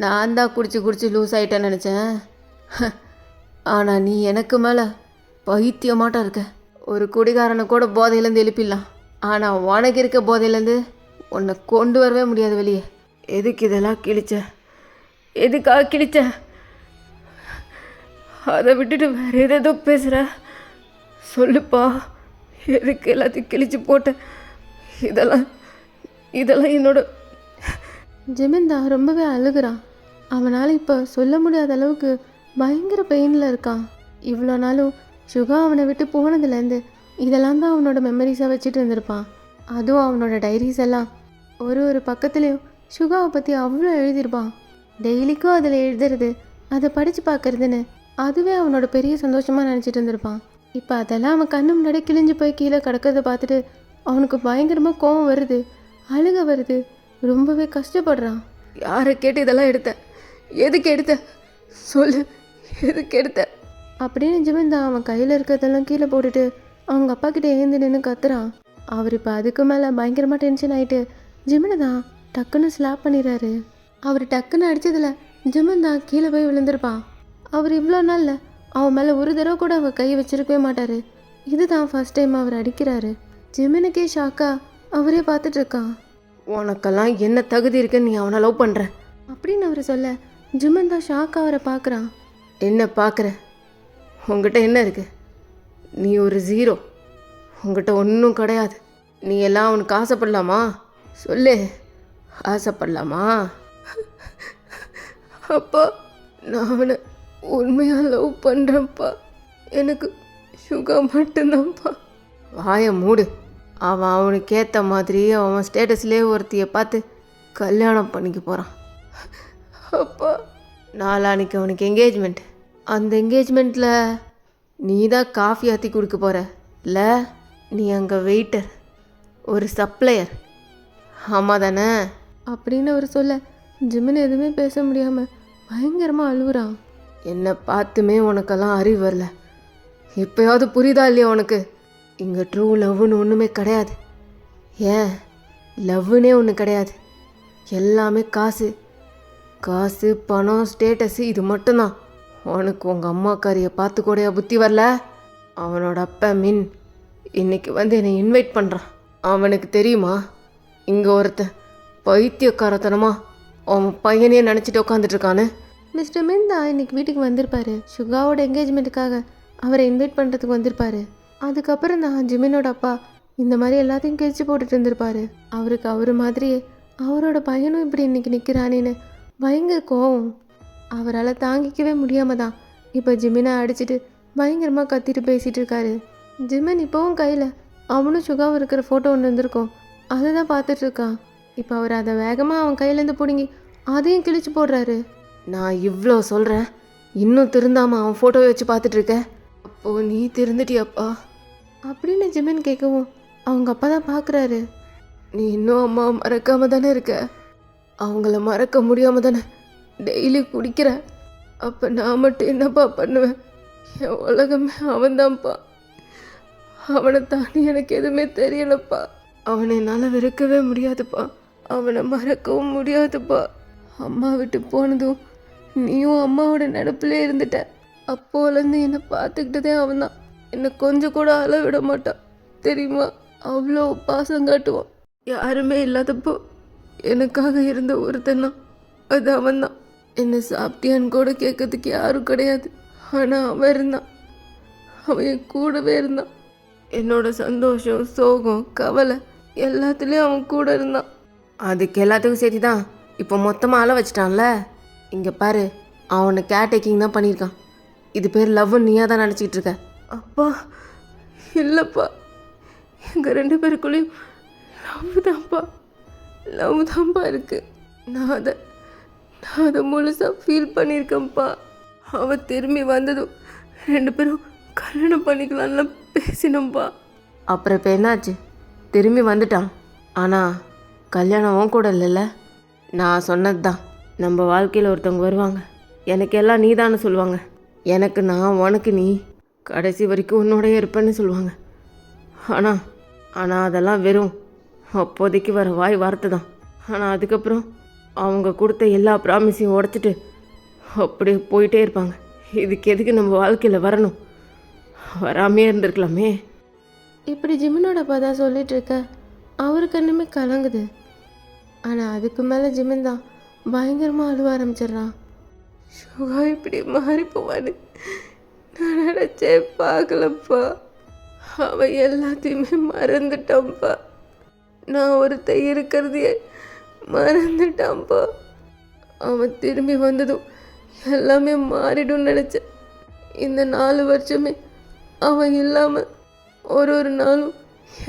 நான் தான் குடிச்சு லூஸ் ஆகிட்டேன்னு நினச்சேன். ஆனால் நீ எனக்கு மேலே பைத்தியமாட்டம் இருக்க. ஒரு குடிகாரனை கூட போதையிலேருந்து எழுப்பிடலாம், ஆனால் உனக்கு இருக்க போதையிலேருந்து உன்னை கொண்டு வரவே முடியாது வெளியே. எதுக்கு இதெல்லாம் கிழிச்ச? எதுக்காக கிழிச்ச? அதை விட்டுட்டு வேறு ஏதோ பேசுகிற. சொல்லுப்பா, எதுக்கு எல்லாத்தையும் கிழிச்சு போட்ட? இதெல்லாம் என்னோட. ஜிமின் தான் ரொம்பவே அழுகிறான். அவனால் இப்போ சொல்ல முடியாத அளவுக்கு பயங்கர பெயினில் இருக்கான். இவ்வளோ நாளும் சுகா அவனை விட்டு போனதுலேருந்து இதெல்லாம் தான் அவனோட மெமரிஸாக வச்சுட்டு இருந்திருப்பான். அதுவும் அவனோட டைரிஸ் எல்லாம் ஒரு பக்கத்துலேயும் சுகாவை பற்றி அவ்வளோ எழுதியிருப்பான். டெய்லிக்கும் அதில் எழுதுறது, அதை படித்து பார்க்குறதுன்னு அதுவே அவனோட பெரிய சந்தோஷமாக நினச்சிட்டு இருந்திருப்பான். இப்போ அதெல்லாம் அவன் கண்ணு முன்னாடி கிழிஞ்சு போய் கீழே கிடக்கிறத பார்த்துட்டு அவனுக்கு பயங்கரமாக கோவம் வருது, அழுக வருது, ரொம்பவே கஷ்டப்படுறான். யாரை கேட்டு இதெல்லாம் எடுத்த? எதுக்கு எடுத்த? சொல்லு, எதுக்கு எடுத்த? அப்படின்னு ஜிமின் தான் அவன் கையில் இருக்கிறதெல்லாம் கீழே போட்டுட்டு அவங்க அப்பா கிட்டே ஏந்து நின்று கத்துறான். அவர் இப்போ அதுக்கு மேலே பயங்கரமாக டென்ஷன் ஆகிட்டு ஜிமினை தான் டக்குன்னு ஸ்லாப் பண்ணிடுறாரு. அவர் டக்குன்னு அடித்ததில் ஜிமின் தான் கீழே போய் விழுந்திருப்பான். அவர் இவ்வளோ நாளில் அவன் மேலே ஒரு தடவை கூட அவர் கையை வச்சிருக்கவே மாட்டார். இதுதான் ஃபர்ஸ்ட் டைம் அவர் அடிக்கிறாரு. ஜிமினுக்கே ஷாக்கா அவரே பார்த்துட்டு இருக்கான். உனக்கெல்லாம் என்ன தகுதி இருக்குன்னு நீ அவனை லவ் பண்ணுற அப்படின்னு அவர் சொல்ல ஜிமின் தான் ஷாக்கா அவரை பார்க்குறான். என்ன பார்க்குற? உங்ககிட்ட என்ன இருக்கு? நீ ஒரு ஜீரோ. உங்ககிட்ட ஒன்றும் கிடையாது. நீ எல்லாம் அவனுக்கு ஆசைப்படலாமா? சொல்லு, ஆசைப்படலாமா? அப்பா, நான் அவனை உண்மையாக லவ் பண்ணுறேன்ப்பா. எனக்கு சுகா மட்டும்தான்ப்பா. வாயை மூடு. அவன் அவனுக்கு ஏற்ற மாதிரி அவன் ஸ்டேட்டஸ்லேயே ஒருத்தியை பார்த்து கல்யாணம் பண்ணிக்க போகிறான். அப்பா, நாளான்னைக்கு அவனுக்கு என்கேஜ்மெண்ட். அந்த என்கேஜ்மெண்ட்டில் நீ தான் காஃபி ஆற்றி கொடுக்க போகிற இல்லை? நீ அங்கே வெயிட்டர், ஒரு சப்ளையர். ஆமாம் தானே? அப்படின்னு அவர் சொல்ல ஜிமின் எதுவுமே பேச முடியாமல் பயங்கரமாக அழுகுறான். என்னை பார்த்துமே உனக்கெல்லாம் அறிவு வரல. இப்போயாவது புரியுதா இல்லையா உனக்கு? இங்கே ட்ரூ லவ்னு ஒன்றுமே கிடையாது. ஏன், லவ்னே ஒன்று கிடையாது. எல்லாமே காசு, பணம், ஸ்டேட்டஸு, இது மட்டும்தான். உனக்கு உங்கள் அம்மாக்காரியை பார்த்து கூடயா புத்தி வரல? அவனோட அப்பா மின் இன்னைக்கு வந்து என்னை இன்வைட் பண்ணுறான். அவனுக்கு தெரியுமா இங்கே ஒருத்தன் பைத்தியக்காரத்தனமா அவன் பையனையே நினச்சிட்டு உட்காந்துட்ருக்கான்னு? மிஸ்டர் மின் தான் இன்னைக்கு வீட்டுக்கு வந்திருப்பாரு. சுகாவோட என்கேஜ்மெண்ட்டுக்காக அவரை இன்வைட் பண்ணுறதுக்கு வந்திருப்பாரு. அதுக்கப்புறம் தான் ஜிமினோட அப்பா இந்த மாதிரி எல்லாத்தையும் கிழிச்சு போட்டுட்டு இருந்திருப்பாரு. அவருக்கு அவர் மாதிரியே அவரோட பையனும் இப்படி இன்னைக்கு நிற்கிறானேன்னு பயங்கர கோவம். அவரால் தாங்கிக்கவே முடியாம தான் இப்போ ஜிமினை அடிச்சுட்டு பயங்கரமாக கத்திட்டு பேசிகிட்டு இருக்காரு. ஜிமின் இப்போவும் கையில் அவனும் சுகாவும் இருக்கிற ஃபோட்டோ ஒன்று இருந்திருக்கும், அதை தான் பார்த்துட்ருக்கான். இப்போ அவர் அதை வேகமாக அவன் கையிலேருந்து பிடுங்கி அதையும் கிழிச்சு போடுறாரு. நான் இவ்வளோ சொல்கிறேன், இன்னும் திருந்தாமல் அவன் ஃபோட்டோவை வச்சு பார்த்துட்ருக்க. அப்போது நீ திருந்துட்டியாப்பா அப்படின்னு ஜிமின் கேட்கவும் அவங்க அப்பா தான் பார்க்குறாரு. நீ இன்னும் அம்மாவை மறக்காம தானே இருக்க? அவங்கள மறக்க முடியாமல் தானே டெய்லி குடிக்கிற? அப்போ நான் மட்டும் என்னப்பா பண்ணுவேன்? என் உலகமே அவன்தான்ப்பா. அவனை தாண்டி எனக்கு எதுவுமே தெரியலப்பா. அவனை என்னால் வெறுக்கவே முடியாதுப்பா. அவனை மறக்கவும் முடியாதுப்பா. அம்மா விட்டு போனதும் நீயும் அம்மாவோட நினப்பிலே இருந்துட்ட. அப்போலேருந்து என்னை பார்த்துக்கிட்டதே அவன்தான். என்னை கொஞ்சம் கூட அழ விட மாட்டான் தெரியுமா? அவ்வளோ பாசம் காட்டுவான். யாருமே இல்லாதப்போ எனக்காக இருந்த ஒருத்தனா அது அவன்தான். என்னை சாப்பிட்டியான்னு கூட கேட்கறதுக்கு யாரும் கிடையாது. ஆனால் அவன் இருந்தான். அவன் என் கூடவே இருந்தான். என்னோட சந்தோஷம், சோகம், கவலை எல்லாத்துலேயும் அவன் கூட இருந்தான். அதுக்கு எல்லாத்துக்கும் சரி தான் இப்போ மொத்தமாக அழ வச்சிட்டான்ல. இங்கே பாரு, அவனை கேர் டேக்கிங் தான் பண்ணியிருக்கான். இது பேர் லவ்னு நீயா தான் நினச்சிக்கிட்டு இருக்க. அப்பா இல்லைப்பா, எங்கள் 2 பேருக்குள்ளேயும் லவ் தான்ப்பா இருக்குது. நான் அதை முழுசாக ஃபீல் பண்ணியிருக்கேன்ப்பா. அவன் திரும்பி வந்ததும் 2 பேரும் கல்யாணம் பண்ணிக்கலாம்ல பேசினோம்ப்பா. அப்புறம் இப்போ என்னாச்சு? திரும்பி வந்துட்டான். ஆனால் கல்யாணம் அவன் கூட இல்லைல்ல. நான் சொன்னது தான், நம்ம வாழ்க்கையில் ஒருத்தவங்க வருவாங்க, எனக்கு எல்லாம் நீ தானே சொல்லுவாங்க. எனக்கு நான், உனக்கு நீ, கடைசி வரைக்கும் உன்னோடய இருப்பேன்னு சொல்லுவாங்க. ஆனால் அதெல்லாம் வெறும் அப்போதைக்கு வர வார்த்தை தான். ஆனால் அதுக்கப்புறம் அவங்க கொடுத்த எல்லா ப்ராமிஸையும் உடச்சிட்டு அப்படியே போயிட்டே இருப்பாங்க. இதுக்கு எதுக்கு நம்ம வாழ்க்கையில் வரணும்? வராமே இருந்திருக்கலாமே. இப்படி ஜிமினோட அப்பா தான் சொல்லிட்டு இருக்க. அவருக்கு இன்னுமே கலங்குது. ஆனால் அதுக்கு மேலே ஜிமின் தான் பயங்கரமாக அழுவ ஆரம்பிச்சிடுறான். சுகா இப்படி மாறி போவான்னு நான் நினச்சே பார்க்கலப்பா. அவன் எல்லாத்தையுமே மறந்துட்டான்ப்பா. நான் ஒருத்த இருக்கிறதையே மறந்துட்டான்ப்பா. அவன் திரும்பி வந்ததும் எல்லாமே மாறிடும்னு நினச்சேன். இந்த 4 வருஷமே அவன் இல்லாமல் ஒரு நாளும்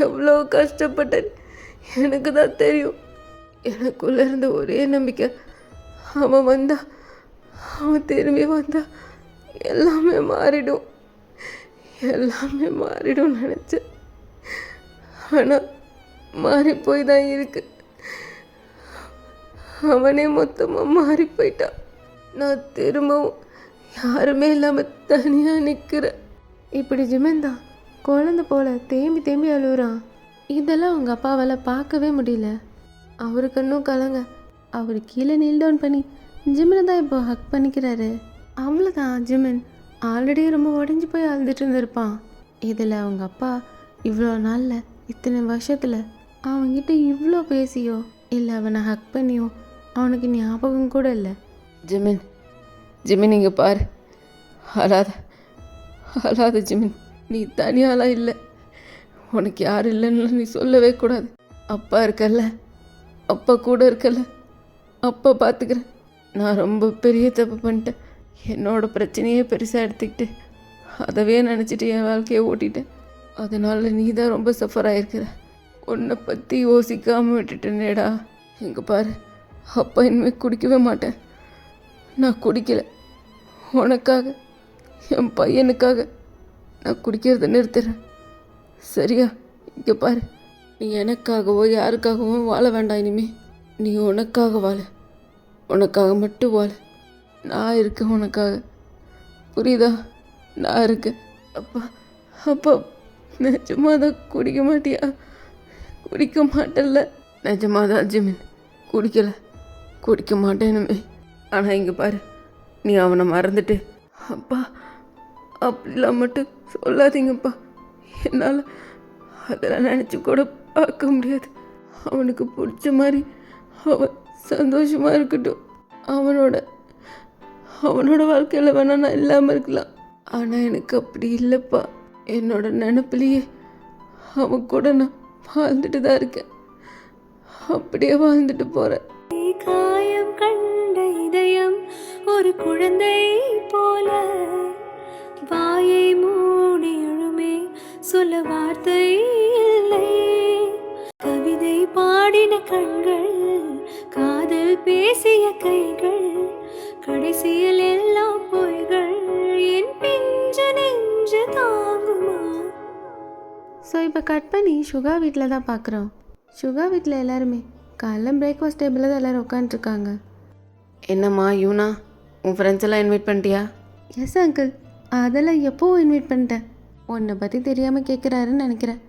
எவ்வளோ கஷ்டப்பட்டேன் எனக்கு தான் தெரியும். எனக்குள்ளே இருந்த ஒரே நம்பிக்கை, அவன் திரும்பி வந்தா எல்லாமே மாறிடும் நினச்சேன். ஆனால் மாறி போய் தான் இருக்கு. அவனே மொத்தமாக மாறி போயிட்டான். நான் திரும்பவும் யாருமே இல்லாமல் தனியாக நிற்கிறேன். இப்படி ஜிமன் தான் குழந்தை போல தேம்பி அழுகுறான். இதெல்லாம் அவங்க அப்பாவால் பார்க்கவே முடியல. அவருக்கு இன்னும் கலங்க. அவர் கீழே நீல் டவுன் பண்ணி ஜிமனை தான் இப்போ ஹக் பண்ணிக்கிறாரு. அவ்வளோதான், ஜிமன் ஆல்ரெடி ரொம்ப உடஞ்சி போய் அழுதுட்டு இருந்திருப்பான். இதில் அவங்க அப்பா இவ்வளோ நாளில், இத்தனை வருஷத்தில் அவன்கிட்ட இவ்வளோ பேசியோ இல்லை அவனை ஹக் பண்ணியோ அவனுக்கு ஞாபகம் கூட இல்லை. ஜிமின் இங்கே பாரு, அழாத ஜிமின். நீ தனியாலாம் இல்லை, உனக்கு யாரும் இல்லைன்னு நீ சொல்லவே கூடாது. அப்பா இருக்கல்ல, அப்பா கூட இருக்கல்ல, அப்பா பார்த்துக்கிறேன். நான் ரொம்ப பெரிய தப்பு பண்ணிட்டேன். என்னோட பிரச்சனையே பெருசாக எடுத்துக்கிட்டு அதவே நினச்சிட்டு என் வாழ்க்கையை ஓட்டிட்டேன். அதனால் நீ தான் ரொம்ப சஃபர் ஆகிருக்கிற. உன்னை பற்றி யோசிக்காமல் விட்டுட்டேனேடா. இங்கே பாரு, அப்பா இனிமேல் குடிக்கவே மாட்டேன். நான் குடிக்கலை, உனக்காக, என் பையனுக்காக நான் குடிக்கிறத நிறுத்துறேன், சரியா? இங்கே பாரு, நீ எனக்காகவோ யாருக்காகவோ வாழ வேண்டாம். இனிமே நீ உனக்காக வாழ, உனக்காக மட்டும் வாழ. நான் இருக்கேன் உனக்காக, புரியுதா? நான் இருக்கேன். அப்பா நிஜமாக தான் குடிக்க மாட்டியா? குடிக்க மாட்டேன்ல? நிஜமாக தான் ஜிமின், குடிக்க மாட்டேன் இனிமே. ஆனால் இங்கே பாரு, நீ அவனை மறந்துட்டு, அப்பா அப்படிலாம் மட்டும் சொல்லாதீங்கப்பா. என்னால் அதெல்லாம் நினச்சி கூட பார்க்க முடியாது. அவனுக்கு பிடிச்ச மாதிரி அவன் சந்தோஷமாக இருக்கட்டும். அவனோட வாழ்க்கையில் வேணா நான் இல்லாமல் இருக்கலாம். ஆனால் எனக்கு அப்படி இல்லைப்பா. என்னோட நினப்பிலேயே அவன் கூட நான் வாழ்ந்துட்டு தான் இருக்கேன். அப்படியே வாழ்ந்துட்டு போகிறேன். காயம் கண்ட இதயம் ஒரு குழந்தை போல வாயை மூடி அழுமே, சொல்ல வார்த்தை இல்லை. கவிதை பாடின கண்கள், காதல் பேசிய கைகள், கடைசியில் எல்லாம் பொய்கள். என் பிஞ்சு நெஞ்சு தாங்குமா? ஸோ இப்போ கட் பண்ணி சுகா வீட்டில் தான் பார்க்குறோம். சுகா வீட்டில் எல்லாருமே காலைல பிரேக்ஃபாஸ்ட் டேபிளில் தான் எல்லோரும் உட்காந்துருக்காங்க. என்னம்மா யூனா, உன் ஃப்ரெண்ட்ஸ் எல்லாம் இன்வைட் பண்ணிட்டியா? எஸ் அங்கிள், அதெல்லாம் எப்போவும் இன்வைட் பண்ணிட்டேன். உன்னை பற்றி தெரியாமல் கேட்குறாருன்னு நினைக்கிறேன்.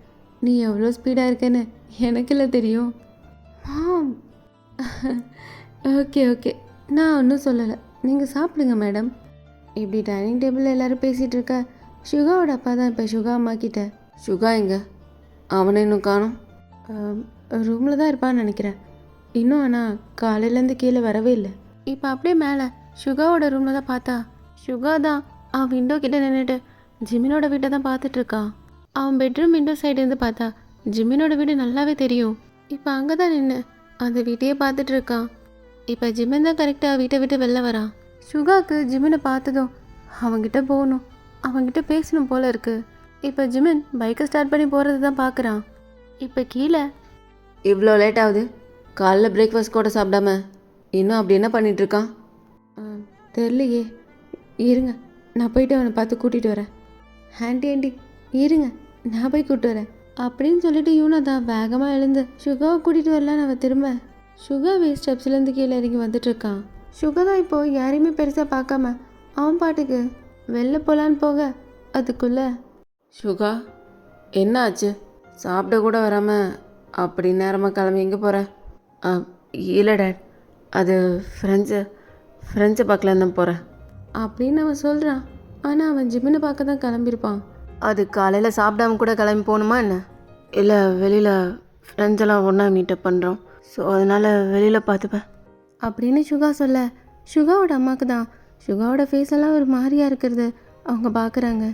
நீ எவ்வளோ ஸ்பீடாக இருக்கேன்னு எனக்கு இல்லை தெரியும். ஓகே, நான் ஒன்றும் சொல்லலை. நீங்கள் சாப்பிடுங்க மேடம். இப்படி டைனிங் டேபிளில் எல்லோரும் பேசிகிட்டு இருக்க சுகாவோட அப்பா தான் இப்போ சுகா அம்மா கிட்ட, சுகா எங்க? அவனை இன்னும் காணோம். ரூமில் தான் இருப்பான்னு நினைக்கிறேன். இன்னும் ஆனால் காலையிலேருந்து கீழே வரவே இல்லை. இப்போ அப்படியே மேலே சுகாவோட ரூமில் தான் பார்த்தா சுகா தான் அவன் விண்டோ கிட்ட நின்றுட்டு ஜிமினோட வீட்டை தான் பார்த்துட்ருக்கா. அவன் பெட்ரூம் விண்டோ சைடு இருந்து பார்த்தா ஜிமினோட வீடு நல்லாவே தெரியும். இப்போ அங்கே தான் நின்று அந்த வீட்டையே பார்த்துட்டு இருக்கான். இப்போ ஜிமின் தான் கரெக்டாக வீட்டை விட்டு வெளில வரான். சுகாவுக்கு ஜிமினை பார்த்ததும் அவன்கிட்ட போகணும், அவன்கிட்ட பேசணும் போல இருக்கு. இப்போ ஜிமின் பைக்கை ஸ்டார்ட் பண்ணி போகிறது தான் பார்க்குறான். இப்போ கீழே இவ்வளோ லேட் ஆகுது, காலைல பிரேக்ஃபாஸ்ட் கூட சாப்பிடாம இன்னும் அப்படி என்ன பண்ணிகிட்ருக்கான்? தெரிலையே, இருங்க நான் போயிட்டு அவனை பார்த்து கூட்டிகிட்டு வரேன். ஆண்டி இருங்க நான் போய் கூப்பிட்டு வரேன் அப்படின்னு சொல்லிட்டு யூனா தான் வேகமாக எழுந்து சுகாவை கூட்டிகிட்டு வரலான்னு அவன் திரும்ப சுகாவே ஸ்டெப்ஸ்லேருந்து கீழே இறங்கி வந்துட்டுருக்கான். சுகா தான் இப்போது யாரையுமே பெருசாக பார்க்காம அவன் பாட்டுக்கு வெளில போகலான்னு போக அதுக்குள்ளே சுகா, என்ன ஆச்சு? சாப்பிட கூட வராமல் அப்படி நேரமாக கிளம்பி எங்கே போகிற? இல்லை டேட், அது ஃப்ரெண்ட்ஸை பார்க்கலான்னு தான் போகிறேன் அப்படின்னு அவன் சொல்கிறான். ஆனால் அவன் ஜிம்மினை பார்க்க தான் கிளம்பியிருப்பான். அது காலையில் சாப்பிடாம கூட கிளம்பி போகணுமா என்ன? இல்லை, வெளியில் ஃப்ரெண்ட்ஸ் எல்லாம் ஒன்றா மீட்டப் பண்ணுறோம், ஸோ அதனால் வெளியில் பார்த்துப்பேன் அப்படின்னு சுகா சொல்ல சுகாவோட அம்மாவுக்கு தான் சுகாவோட ஃபேஸ் எல்லாம் ஒரு மாதிரியாக இருக்கிறது அவங்க பார்க்குறாங்க.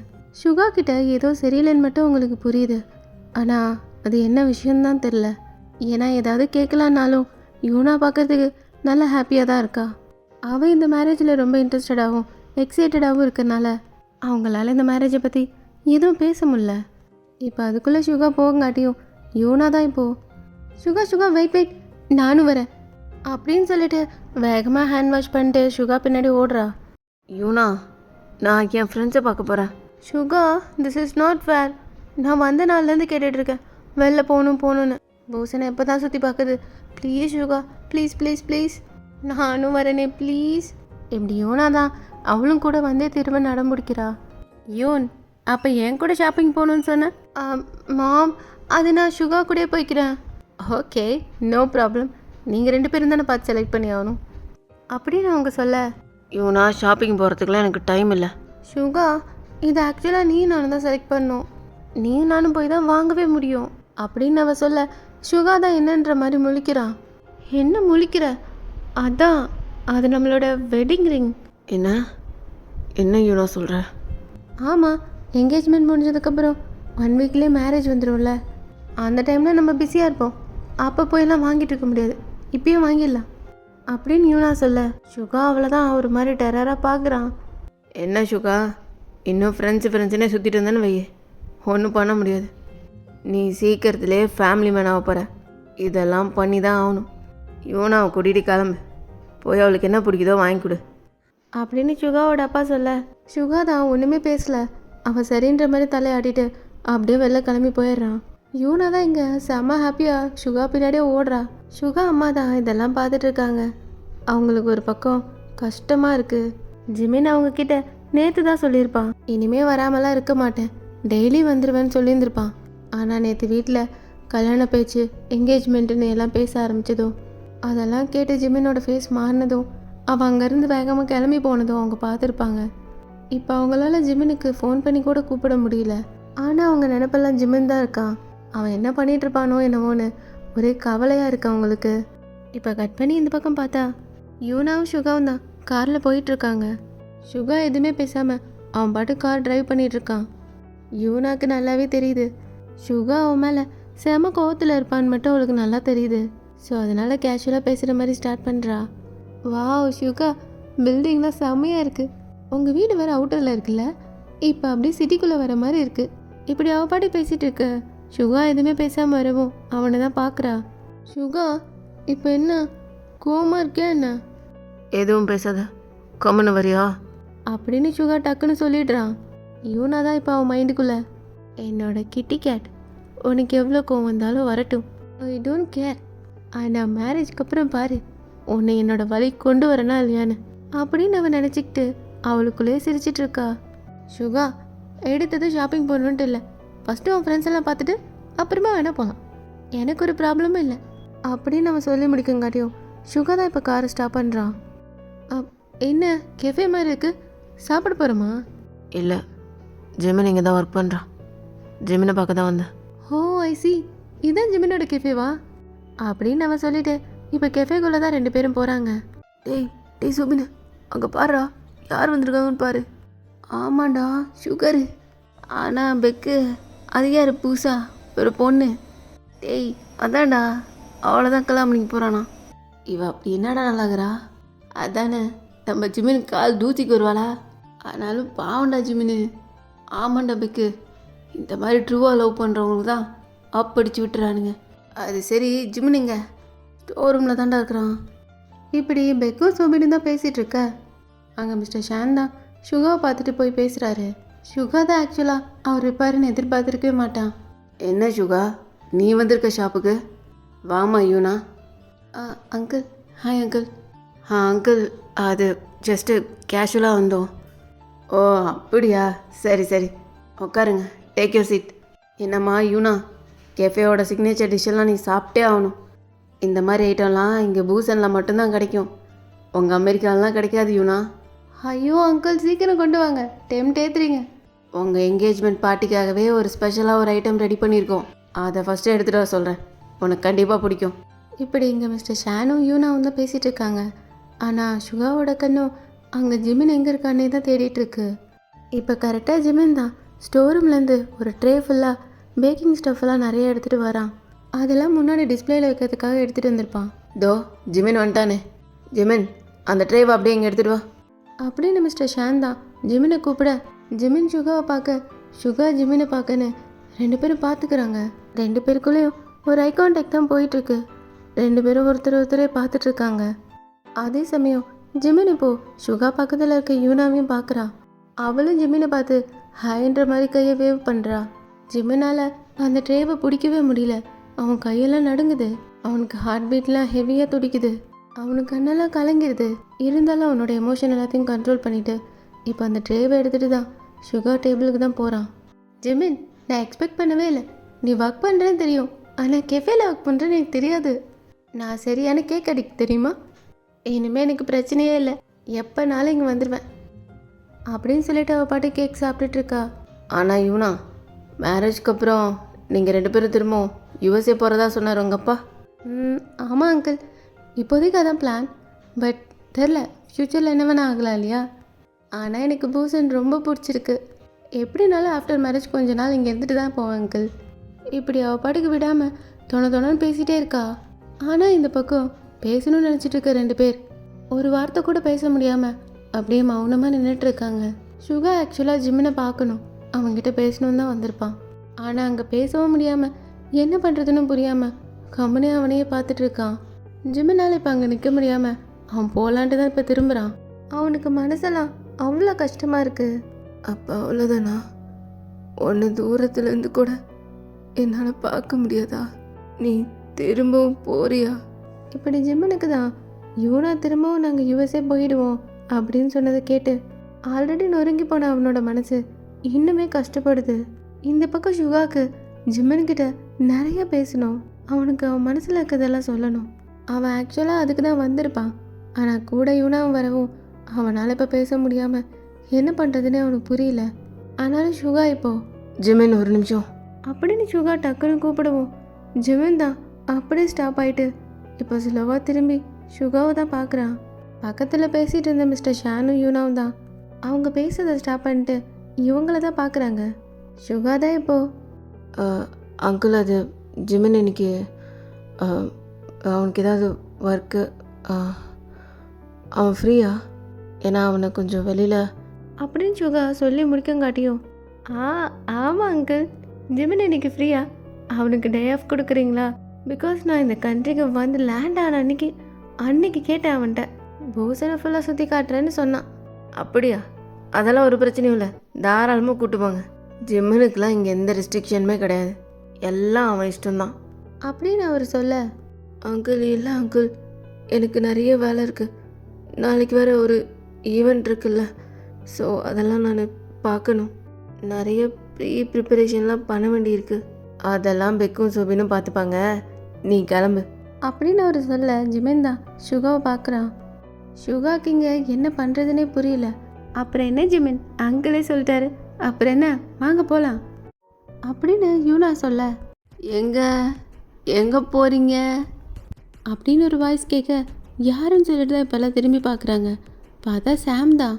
சுகா கிட்ட ஏதோ சரியில்லைன்னு மட்டும் அவங்களுக்கு புரியுது. ஆனால் அது என்ன விஷயம்தான் தெரில. ஏன்னா ஏதாவது கேட்கலான்னாலும் யூனா பார்க்குறதுக்கு நல்லா ஹாப்பியாக தான் இருக்கா. அவள் இந்த மேரேஜில் ரொம்ப இன்ட்ரெஸ்டடாகவும் எக்ஸைட்டடாகவும் இருக்கிறனால அவங்களால இந்த மேரேஜை பற்றி எதுவும் பேச முடில. இப்போ அதுக்குள்ளே சுகா போகங்காட்டியும் யூனா தான் இப்போது சுகா வெயிட் நானும் வரேன் அப்படின்னு சொல்லிட்டு வேகமாக ஹேண்ட் வாஷ் பண்ணிட்டு சுகா பின்னாடி ஓடுறா. யூனா, நான் என் ஃப்ரெண்ட்ஸை பார்க்க போகிறேன். சுகா, திஸ் இஸ் நாட் ஃபேர். நான் வந்த நாள்லேருந்து கேட்டுட்ருக்கேன் வெளில போகணும்னு. பூசனை எப்போ தான் சுற்றி பார்க்குது. ப்ளீஸ் சுகா, ப்ளீஸ் நானும் வரேனே ப்ளீஸ். எப்படி யோனா தான் அவளும் கூட வந்தே திரும்ப நடமுடிக்கிறா. யோன், அப்போ என் கூட ஷாப்பிங் போகணுன்னு சொன்னேன். மாம், அது நான் சுகா கூட போய்க்கிறேன். Okay, no problem. நீங்கள் 2 பேரும் தானே பார்த்து செலக்ட் பண்ணி ஆகணும் அப்படின்னு அவங்க சொல்ல, யூனா, ஷாப்பிங் போகிறதுக்குலாம் எனக்கு டைம் இல்லை. சுகா, இது ஆக்சுவலாக நீ நானும் தான் செலக்ட் பண்ணோம். நீ நானும் போய் தான் வாங்கவே முடியும் அப்படின்னு அவ சொல்ல சுகா தான் என்னன்ற மாதிரி முழிக்கிறான். என்ன முழிக்கிற? அதான் அது நம்மளோட வெட்டிங் ரிங். என்ன யூனா சொல்கிற? ஆமாம், என்கேஜ்மெண்ட் முடிஞ்சதுக்கப்புறம் 1 வீக்லேயே மேரேஜ் வந்துடும்ல. அந்த டைமில் நம்ம பிஸியாக இருப்போம். அப்போ போயெல்லாம் வாங்கிட்டு இருக்க முடியாது, இப்பயும் வாங்கிடலாம் அப்படின்னு யூனா சொல்ல சுகா அவ்வளோதான் ஒரு மாதிரி டெரராக பார்க்குறான். என்ன சுகா, இன்னும் ஃப்ரெண்ட்ஸுனே சுற்றிட்டு இருந்தேன்னு வை, ஒன்றும் பண்ண முடியாது. நீ சீக்கிரத்துலேயே ஃபேமிலி மேன் ஆக போகிற, இதெல்லாம் பண்ணி தான் ஆகணும். யூனாவை கூட்டிகிட்டு கிளம்பு, போய் அவளுக்கு என்ன பிடிக்குதோ வாங்கி கொடு அப்படின்னு சுகாவோட அப்பா சொல்ல சுகா தான் ஒன்றுமே பேசலை. அவன் சரின்ற மாதிரி தலையாடிட்டு அப்படியே வெளில கிளம்பி போயிடுறான். யூனா தான் இங்கே செம்ம ஹாப்பியாக சுகா பின்னாடியே ஓடுறா. சுகா அம்மா தான் இதெல்லாம் பார்த்துட்டு இருக்காங்க. அவங்களுக்கு ஒரு பக்கம் கஷ்டமாக இருக்குது. ஜிமின் அவங்கக்கிட்ட நேற்று தான் சொல்லியிருப்பான், இனிமேல் வராமலாம் இருக்க மாட்டேன், டெய்லி வந்துடுவேன்னு சொல்லியிருந்திருப்பான். ஆனால் நேற்று வீட்டில் கல்யாண பேச்சு என்கேஜ்மெண்ட்டுன்னு எல்லாம் பேச ஆரம்பித்ததும் அதெல்லாம் கேட்டு ஜிமினோட ஃபேஸ் மாறினதும் அவள் அங்கேருந்து வேகமாக கிளம்பி போனதும் அவங்க பார்த்துருப்பாங்க. இப்போ அவங்களால ஜிமினுக்கு ஃபோன் பண்ணி கூட கூப்பிட முடியல. ஆனால் அவங்க நினப்பெல்லாம் ஜிமின் தான் இருக்கான். அவன் என்ன பண்ணிட்டு இருப்பானோ என்னவோன்னு ஒரே கவலையாக இருக்கு அவங்களுக்கு. இப்போ கட் பண்ணி இந்த பக்கம் பார்த்தா யூனாவும் சுகாவும் தான் காரில் போயிட்டுருக்காங்க. சுகா எதுவுமே பேசாமல் அவன் பாட்டு கார் டிரைவ் பண்ணிகிட்ருக்கான். யூனாக்கு நல்லாவே தெரியுது சுகா அவன் மேலே செம கோவத்தில் இருப்பான்னு மட்டும் அவளுக்கு நல்லா தெரியுது. ஸோ அதனால் கேஷுவலாக பேசுகிற மாதிரி ஸ்டார்ட் பண்ணுறா. வாவ் சுகா, பில்டிங்லாம் செம்மையாக இருக்குது. உங்கள் வீடு வேறு அவுட்டரில் இருக்குல்ல, இப்போ அப்படியே சிட்டிக்குள்ளே வர மாதிரி இருக்குது. இப்படி அவள் பாட்டு பேசிகிட்டு இருக்க சுகா எதுவுமே பேசாமல் வரவும் அவனை தான் பார்க்குறா. சுகா, இப்போ என்ன கோவமாக இருக்கியா என்ன? எதுவும் பேசாத, கம்முன்னு வரியா அப்படின்னு சுகா டக்குன்னு சொல்லிடுறான். யூனா தான் இப்போ அவன் மைண்டுக்குள்ளே, என்னோட கிட்டி கேட், உனக்கு எவ்வளோ கோவம் வந்தாலும் வரட்டும், ஐ டோன்ட் கேர். ஆனால் மேரேஜ்க்கு அப்புறம் பாரு உன்னை என்னோட வழி கொண்டு வரனா இல்லையான்னு அப்படின்னு அவன் நினச்சிக்கிட்டு அவளுக்குள்ளேயே சிரிச்சிட்டு இருக்கா. சுகா, எடுத்தது ஷாப்பிங் போகணுன்ட்டு இல்லை, ஃபஸ்ட்டு உன் ஃப்ரெண்ட்ஸ் எல்லாம் பார்த்துட்டு அப்புறமா வேணா போகலாம், எனக்கு ஒரு ப்ராப்ளமும் இல்லை அப்படின்னு அவன் சொல்லி முடிக்கங்காட்டியும் சுகா தான் இப்போ காரை ஸ்டாப் பண்ணுறான். என்ன கெஃபே மாதிரி இருக்குது, சாப்பிட போகிறோமா? இல்லை, ஜிமின் இங்கே தான் ஒர்க் பண்ணுறான், ஜிமினை பார்க்க தான் வந்தேன். ஓ ஐ சி, இதான் ஜிமினோட கெஃபேவா அப்படின்னு அவன் சொல்லிட்டு இப்போ கெஃபேக்குள்ளே தான் 2 பேரும் போகிறாங்க. டேய் டேய் சுபின், அங்கே பாருடா, யார் வந்திருக்காங்கன்னு பாரு. ஆமாண்டா, சுகரு. ஆனால் பெக்கு, அது யார் பூசா ஒரு பொண்ணு? டேய் அதான்டா, அவ்வளோதான் கல்யாணம் பண்ணிக்க போகிறானா. இவ அப்படி என்னடா நல்லாகிறா? அதானே நம்ம ஜிமின் கால் தூத்திக்கு வருவாளா? ஆனாலும் பாவண்டா ஜிமினு. ஆமாண்டா பெக்கு, இந்த மாதிரி ட்ரூவாக லவ் பண்ணுறவங்களுக்கு தான் அப்படிச்சு விட்டுறானுங்க. அது சரி, ஜிமினுங்க ஸ்டோர் ரூமில் தான்டா இருக்கிறான். இப்படி பெக்கும் சோபினும் தான் பேசிகிட்டு இருக்க. அங்கே மிஸ்டர் ஷான் தான் சுகாவை பார்த்துட்டு போய் பேசுகிறாரு. சுகா தான் ஆக்சுவலாக அவர் இருப்பாருன்னு எதிர்பார்த்துருக்கவே மாட்டான். என்ன சுகா, நீ வந்திருக்க ஷாப்புக்கு? வாமா யூனா. Uncle, hi uncle. அங்கிள், அது ஜஸ்ட்டு கேஷுவலாக வந்தோம். ஓ அப்படியா, சரி சரி, உட்காருங்க, டேக் யூர் சீட். என்னம்மா யூனா, கெஃபேயோட சிக்னேச்சர் டிஷ்ஷெல்லாம் நீ சாப்பிட்டே ஆகணும். இந்த மாதிரி ஐட்டம்லாம் இங்கே பூசனில் மட்டும்தான் கிடைக்கும், உங்கள் அமெரிக்காலலாம் கிடைக்காது யூனா. ஐயோ அங்கிள், சீக்கிரம் கொண்டு வாங்க, டெம்ட் ஏற்றுறீங்க. உங்கள் என்கேஜ்மெண்ட் பார்ட்டிக்காகவே ஒரு ஸ்பெஷலாக ஒரு ஐட்டம் ரெடி பண்ணியிருக்கோம், அதை ஃபஸ்ட்டு எடுத்துகிட்டு வர சொல்கிறேன், உனக்கு கண்டிப்பாக பிடிக்கும். இப்படி இங்கே மிஸ்டர் ஷானும் யூனாவும் தான் பேசிகிட்டு இருக்காங்க. ஆனால் சுகாவோட கண்ணும் அங்கே ஜிமின் எங்கே இருக்கானே தான் தேடிட்டு இருக்கு. இப்போ கரெக்டாக ஜிமின் தான் ஸ்டோர் ரூம்லேருந்து ஒரு ட்ரே ஃபுல்லாக பேக்கிங் ஸ்டஃப்லாம் நிறைய எடுத்துகிட்டு வரான். அதெல்லாம் முன்னாடி டிஸ்பிளேயில் வைக்கிறதுக்காக எடுத்துகிட்டு வந்திருப்பான். தோ ஜிமின் வந்துட்டானே. ஜிமின், அந்த ட்ரேவை அப்படியே இங்கே எடுத்துகிட்டு வா அப்படின்னு மிஸ்டர் ஷான் தான் ஜிமினை கூப்பிட, ஜிமின் சுகாவை பார்க்க, சுகா ஜிமினை பார்க்கன்னு 2 பேரும் பார்த்துக்கிறாங்க. 2 பேருக்குள்ளேயும் ஒரு ஐ கான்டாக்ட் தான் போயிட்டுருக்கு. 2 பேரும் ஒருத்தரே பார்த்துட்ருக்காங்க. அதே சமயம் ஜிமின் இப்போ சுகா பக்கத்தில் இருக்க யூனாவையும் பார்க்குறா. அவளும் ஜிமினை பார்த்து ஹாய்ன்ற மாதிரி கையை வேவ் பண்ணுறா. ஜிமினால் அந்த ட்ரேவை பிடிக்கவே முடியல. அவன் கையெல்லாம் நடுங்குது. அவனுக்கு ஹார்ட் பீட்லாம் ஹெவியாக துடிக்குது. அவனுக்கு கண்ணெல்லாம் கலங்கிடுது. இருந்தாலும் அவனோட எமோஷன் எல்லாத்தையும் கண்ட்ரோல் பண்ணிவிட்டு இப்போ அந்த ட்ரேவை எடுத்துகிட்டு தான் சுகா டேபிளுக்கு தான் போகிறான். ஜிமின், நான் எக்ஸ்பெக்ட் பண்ணவே இல்லை. நீ ஒர்க் பண்ணுறேன்னு தெரியும், ஆனால் கெஃபேல ஒர்க் பண்ணுறேன்னு எனக்கு தெரியாது. நான் சரியான கேக் அடிக்க தெரியுமா? இனிமேல் எனக்கு பிரச்சனையே இல்லை, எப்போனாலும் இங்கே வந்துடுவேன் அப்படின்னு சொல்லிட்டு அவள் பாட்டு கேக் சாப்பிட்டுட்ருக்கா. ஆனால் யூனா, மேரேஜ்க்கு அப்புறம் நீங்கள் 2 பேரும் திரும்பவும் யுஎஸ்ஏ போகிறதா சொன்னார் உங்கள் அப்பா. ஆமாம் அங்கிள், இப்போதைக்கு அதான் பிளான். பட் தெரில, ஃப்யூச்சரில் என்ன வேணால் ஆகலாம் இல்லையா? ஆனால் எனக்கு பூசன் ரொம்ப பிடிச்சிருக்கு. எப்படினாலும் ஆஃப்டர் மேரேஜ் கொஞ்ச நாள் இங்கே இருந்துட்டு தான் போவேன் அங்கிள். இப்படி அவள் பாட்டுக்கு விடாமல் தொணன்னு பேசிகிட்டே இருக்கா. ஆனால் இந்த பக்கம் பேசணும்னு நினச்சிட்டு இருக்க 2 பேர் ஒரு வார்த்தை கூட பேச முடியாமல் அப்படியே மௌனமாக நின்றுட்டுருக்காங்க. சுகா ஆக்சுவலாக ஜிம்மினை பார்க்கணும், அவங்ககிட்ட பேசணுன்னு தான் வந்திருப்பான். ஆனால் அங்கே பேசவும் முடியாமல் என்ன பண்ணுறதுன்னு புரியாமல் கம்பெனி அவனையே பார்த்துட்டு இருக்கான். ஜிம்மினால் இப்போ அங்கே நிற்க முடியாமல் அவன் போகலான்ட்டு தான் இப்போ திரும்புகிறான். அவனுக்கு மனசெல்லாம் அவ்வளோ கஷ்டமாக இருக்குது. அப்போ அவ்வளோதானா? ஒன்று தூரத்துலேருந்து கூட என்னால் பார்க்க முடியாதா? நீ திரும்பவும் போறியா? இப்படி ஜிம்மனுக்கு தான் யூனா திரும்பவும் நாங்கள் யுஎஸ்ஏ போயிடுவோம் அப்படின்னு சொன்னதை கேட்டு ஆல்ரெடி நொறுங்கி போன அவனோட மனசு இன்னுமே கஷ்டப்படுது. இந்த பக்கம் சுகாக்கு ஜிம்மன்கிட்ட நிறைய பேசணும், அவனுக்கு அவன் மனசில் இருக்கிறதெல்லாம் சொல்லணும். அவன் ஆக்சுவலாக அதுக்கு தான் வந்திருப்பான். ஆனால் கூட யூனாவும் வரவும் அவனால் இப்போ பேச முடியாமல் என்ன பண்ணுறதுன்னு அவனுக்கு புரியல. ஆனாலும் சுகா இப்போ ஜிமின் ஒரு நிமிஷம் அப்படின்னு சுகா டக்குன்னு கூப்பிடுவோம். ஜிமின் தான் அப்படியே ஸ்டாப் ஆகிட்டு இப்போ ஸ்லோவாக திரும்பி சுகாவை தான் பார்க்குறான். பக்கத்தில் பேசிகிட்டு இருந்த மிஸ்டர் ஷானும் யூனாவும் தான் அவங்க பேசுறதை ஸ்டாப் பண்ணிட்டு இவங்கள தான் பார்க்குறாங்க. சுகா தான் இப்போது அங்கிள், அது ஜிமின் இன்னைக்கு அவனுக்கு ஏதாவது ஒர்க்கு, அவன் ஃப்ரீயா? ஏன்னா அவனை கொஞ்சம் வெளியில் அப்படின்னு சுகா சொல்லி முடிக்கங்காட்டியும் ஆமாம் அங்கிள், ஜிமின் இன்னைக்கு ஃப்ரீயா? அவனுக்கு டே ஆஃப் கொடுக்குறீங்களா? பிகாஸ் நான் இந்த கண்ட்ரிக்கு வந்து லேண்ட் ஆன அன்னைக்கு கேட்டேன் அவன்கிட்ட. பூசனை ஃபுல்லாக சுற்றி காட்டுறேன்னு சொன்னான். அப்படியா? அதெல்லாம் ஒரு பிரச்சனையும் இல்லை, தாராளமாக கூட்டு போங்க. ஜிம்மனுக்கெலாம் இங்கே எந்த ரெஸ்ட்ரிக்ஷனுமே கிடையாது, எல்லாம் அவன் இஷ்டம்தான் அப்படின்னு அவர் சொல்ல, அங்கிள் இல்லை அங்கிள், எனக்கு நிறைய வேலை இருக்குது, நாளைக்கு வேறு ஒரு ஈவெண்ட் இருக்குல்ல, ஸோ அதெல்லாம் நான் பார்க்கணும், நிறைய ப்ரிப்பரேஷன்லாம் பண்ண வேண்டியிருக்கு, அதெல்லாம் பெக்கும் சோபினும் பார்த்துப்பாங்க, நீ கிளம்பு அப்படின்னு அவர் சொல்ல ஜிமின் தான் சுகாவை பார்க்குறான். சுகாக்கு இங்கே என்ன பண்ணுறதுனே புரியல. அப்புறம் என்ன ஜிமின், அங்கிளே சொல்லிட்டாரு, அப்புறம் என்ன, வாங்க போகலாம் அப்படின்னு யூனா சொல்ல, எங்கே போகிறீங்க? அப்படின்னு ஒரு வாய்ஸ் கேட்க யாருன்னு சொல்லிட்டு தான் இப்போல்லாம் திரும்பி பார்க்குறாங்க. பார்த்தா சாம் தான்.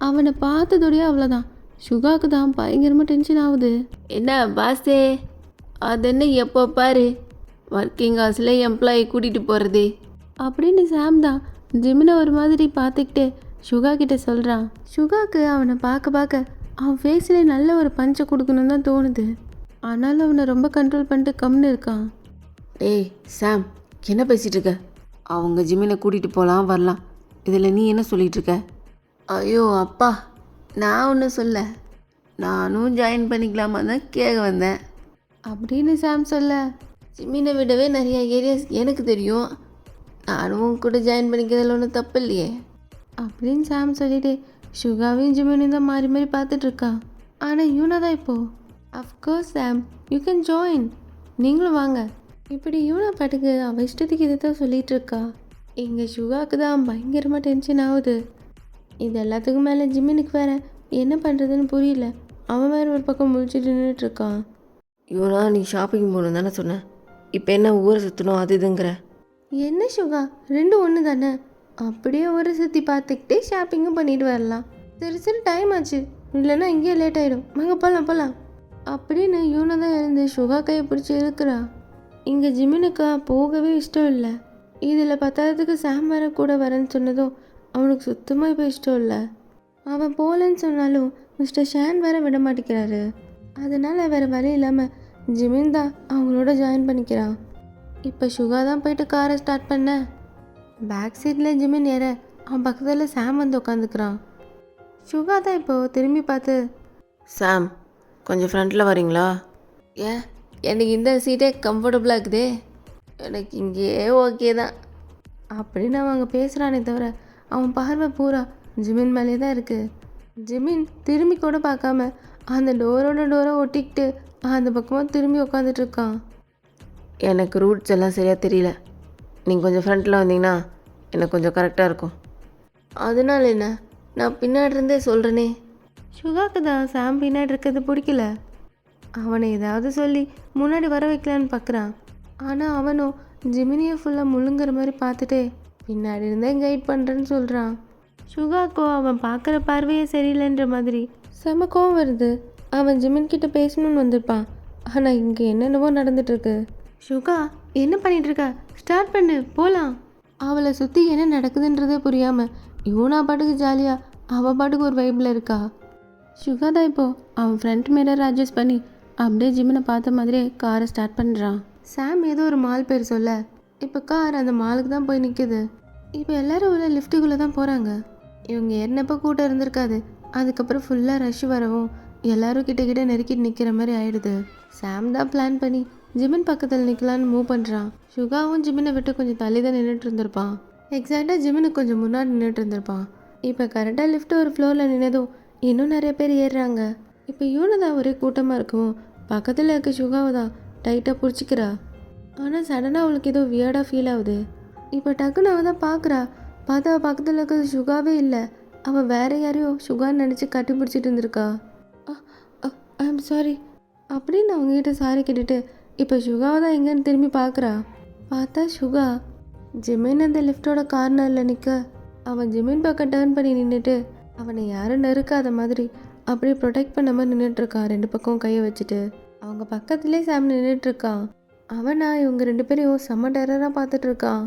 அவனை பார்த்ததோடய அவ்வளோதான். சுகாவுக்கு தான் பயங்கரமாக டென்ஷன் ஆகுது. என்ன பாஸே, அது என்ன எப்போ பாரு ஒர்க்கிங் ஹவர்ஸில் எம்ப்ளாயி கூட்டிகிட்டு போகிறதே அப்படின்னு சாம் தான் ஜிமினை ஒரு மாதிரி பார்த்துக்கிட்டு சுகா கிட்ட சொல்கிறான். சுகாவுக்கு அவனை பார்க்க அவன் ஃபேஸ்லேயே நல்ல ஒரு பஞ்சை கொடுக்கணுன்னு தான் தோணுது. ஆனாலும் அவனை ரொம்ப கண்ட்ரோல் பண்ணிட்டு கம்னு இருக்கான். டேய் சாம், என்ன பேசிகிட்டு இருக்க? அவங்க ஜிம்மினை கூட்டிகிட்டு போகலாம் வரலாம், இதில் நீ என்ன சொல்லிகிட்டு இருக்க? ஐயோ அப்பா, நான் ஒன்றும் சொல்ல, நானும் ஜாயின் பண்ணிக்கலாமா தான் கேட்க வந்தேன் அப்படின்னு சாம் சொல்ல, ஜிம்மினை விடவே நிறைய ஏரியாஸ் எனக்கு தெரியும், நானும் கூட ஜாயின் பண்ணிக்கிறதுல ஒன்றும் தப்பு இல்லையே அப்படின்னு சாம் சொல்லிட்டு சுகாவையும் ஜிம்மினையும் தான் மாறி மாறி பார்த்துட்ருக்கா. ஆனால் யூனா தான் இப்போது, of course Sam you can join, நீங்களும் வாங்க. இப்படி யூனா பாட்டுக்கு அவள் இஷ்டத்துக்கு இதை தான் சொல்லிகிட்டு இருக்கா. இங்கே சுகாவுக்கு தான் பயங்கரமாக டென்ஷன் ஆகுது. இது எல்லாத்துக்கும் மேலே ஜிம்மினுக்கு வேற என்ன பண்ணுறதுன்னு புரியல. அவன் வேறு ஒரு பக்கம் முழிச்சிட்டு நின்றுட்டுருக்கான். இவனா நீ ஷாப்பிங் போகணும் தானே சொன்னேன், இப்போ என்ன ஊரை சுற்றணும் அது இதுங்கிற? என்ன சுகா, ரெண்டும் ஒன்று தானே, அப்படியே ஒரு சுற்றி பார்த்துக்கிட்டே ஷாப்பிங்கும் பண்ணிட்டு வரலாம். சரி டைம் ஆச்சு, இல்லைன்னா இங்கேயே லேட் ஆகிடும், வாங்க போகலாம் அப்படின்னு யூனா தான் எழுந்து சுகா கையை பிடிச்சி இருக்கிறா. இங்கே ஜிம்மினுக்கா போகவே இஷ்டம் இல்லை. இதில் பத்தாததுக்கு சாம் வேற கூட வரேன்னு சொன்னதும் அவனுக்கு சுத்தமாக இப்போ இஷ்டம் இல்லை. அவன் போகலன்னு சொன்னாலும் மிஸ்டர் ஷான் வேற விட மாட்டேங்கிறாரு. அதனால் வேறு வழி இல்லாமல் ஜிமின் தான் அவங்களோட ஜாயின் பண்ணிக்கிறான். இப்போ சுகா தான் போயிட்டு காரை ஸ்டார்ட் பண்ண. பேக் சீட்டில் ஜிமின் ஏற அவன் பக்கத்தில் சாம் வந்து உட்காந்துக்கிறான். சுகா தான் இப்போது திரும்பி பார்த்து, சாம் கொஞ்சம் ஃப்ரண்ட்டில் வரீங்களா? ஏன் எனக்கு இந்த சீட்டே கம்ஃபர்டபுளாக இருக்குதே, எனக்கு இங்கேயே ஓகே தான் அப்படின்னு அவன் அங்கே பேசுகிறானே தவிர அவன் பார்வை பூரா ஜிமின் மேலே தான் இருக்குது. ஜிமின் திரும்பி கூட பார்க்காம அந்த டோரை ஒட்டிக்கிட்டு அந்த பக்கமாக திரும்பி உட்காந்துட்ருக்கான். எனக்கு ரூட்ஸ் எல்லாம் சரியாக தெரியல, நீங்கள் கொஞ்சம் ஃப்ரண்ட்டில் வந்தீங்கன்னா எனக்கு கொஞ்சம் கரெக்டாக இருக்கும். அதனால என்ன, நான் பின்னாடி இருந்தே சொல்கிறேனே. சுகாக்கு தான் சாம் பின்னாடி இருக்கிறது பிடிக்கல. அவனை ஏதாவது சொல்லி முன்னாடி வர வைக்கலான்னு பார்க்குறான். ஆனால் அவனும் ஜிமினியை ஃபுல்லாக முழுங்குற மாதிரி பார்த்துட்டே பின்னாடி இருந்தே கைட் பண்ணுறேன்னு சொல்கிறான். சுகாக்கோ அவன் பார்க்குற பார்வையே சரியில்லைன்ற மாதிரி செம கோவம் வருது. அவன் ஜிமின் கிட்ட பேசணும்னு வந்திருப்பான். ஆனால் இங்கே என்னென்னவோ நடந்துட்டுருக்கு. சுகா என்ன பண்ணிகிட்ருக்க, ஸ்டார்ட் பண்ணு போகலாம். அவளை சுற்றி என்ன நடக்குதுன்றதே புரியாமல் யூனா பாட்டுக்கு ஜாலியாக அவள் பாட்டுக்கு ஒரு வைப்பில் இருக்கா. சுகா தான் இப்போது அவன் ஃப்ரண்ட் மிரர் அட்ஜஸ்ட் பண்ணி அப்படியே ஜிம்மினை பார்த்த மாதிரியே காரை ஸ்டார்ட் பண்ணுறான். சாம் ஏதோ ஒரு மால் பேர் சொல்ல இப்போ கார் அந்த மாலுக்கு தான் போய் நிற்குது. இப்போ எல்லோரும் உள்ள லிஃப்ட்டுக்குள்ளே தான் போகிறாங்க. இவங்க ஏறினப்போ கூட்டம் இருந்திருக்காது. அதுக்கப்புறம் ஃபுல்லாக ரஷ் வரவும் எல்லோரும் கிட்ட நெருக்கிட்டு நிற்கிற மாதிரி ஆயிடுது. சாம் தான் பிளான் பண்ணி ஜிமின் பக்கத்தில் நிற்கலான்னு மூவ் பண்ணுறான். சுகாவும் ஜிமினை விட்டு கொஞ்சம் தள்ளி தான் நின்றுட்டு இருந்திருப்பான். எக்ஸாக்டாக ஜிமினுக்கு கொஞ்சம் முன்னாடி நின்றுட்டு இருந்திருப்பான். இப்போ கரெக்டாக லிஃப்ட் ஒரு ஃப்ளோரில் நின்னதும் இன்னும் நிறைய பேர் ஏறுறாங்க. இப்போ யூனதா ஒரே கூட்டமாக இருக்கும். பக்கத்தில் இருக்க சுகாவை தான் டைட்டாக பிடிச்சிக்கிறா. ஆனால் சடனாக அவளுக்கு ஏதோ வியர்டாக ஃபீல் ஆகுது. இப்போ டக்குன்னு அவள் தான் பார்க்குறா. பார்த்தா அவள் பக்கத்தில் இருக்கிறது சுகாவே இல்லை, அவள் வேற யாரையோ சுகான்னு நினச்சி கட்டி பிடிச்சிட்டு இருந்திருக்கா. ஐ ஆம் சாரி அப்படின்னு அவங்ககிட்ட சாரி கேட்டுட்டு இப்போ சுகாவை தான் எங்கன்னு திரும்பி பார்க்குறா. பார்த்தா சுகா ஜிமின் அந்த லிஃப்டோட கார்னரில் நிற்க அவன் ஜிமின் பக்கம் டர்ன் பண்ணி நின்றுட்டு அவனை யாரும் நெருக்காத மாதிரி அப்படியே ப்ரொடெக்ட் பண்ண மாதிரி நின்றுட்டுருக்கான். ரெண்டு பக்கம் கையை வச்சுட்டு அவங்க பக்கத்துலேயே சாம் நின்றுட்டுருக்கான். அவனா இவங்க ரெண்டு பேரையும் செம்ம டெரராக பார்த்துட்ருக்கான்.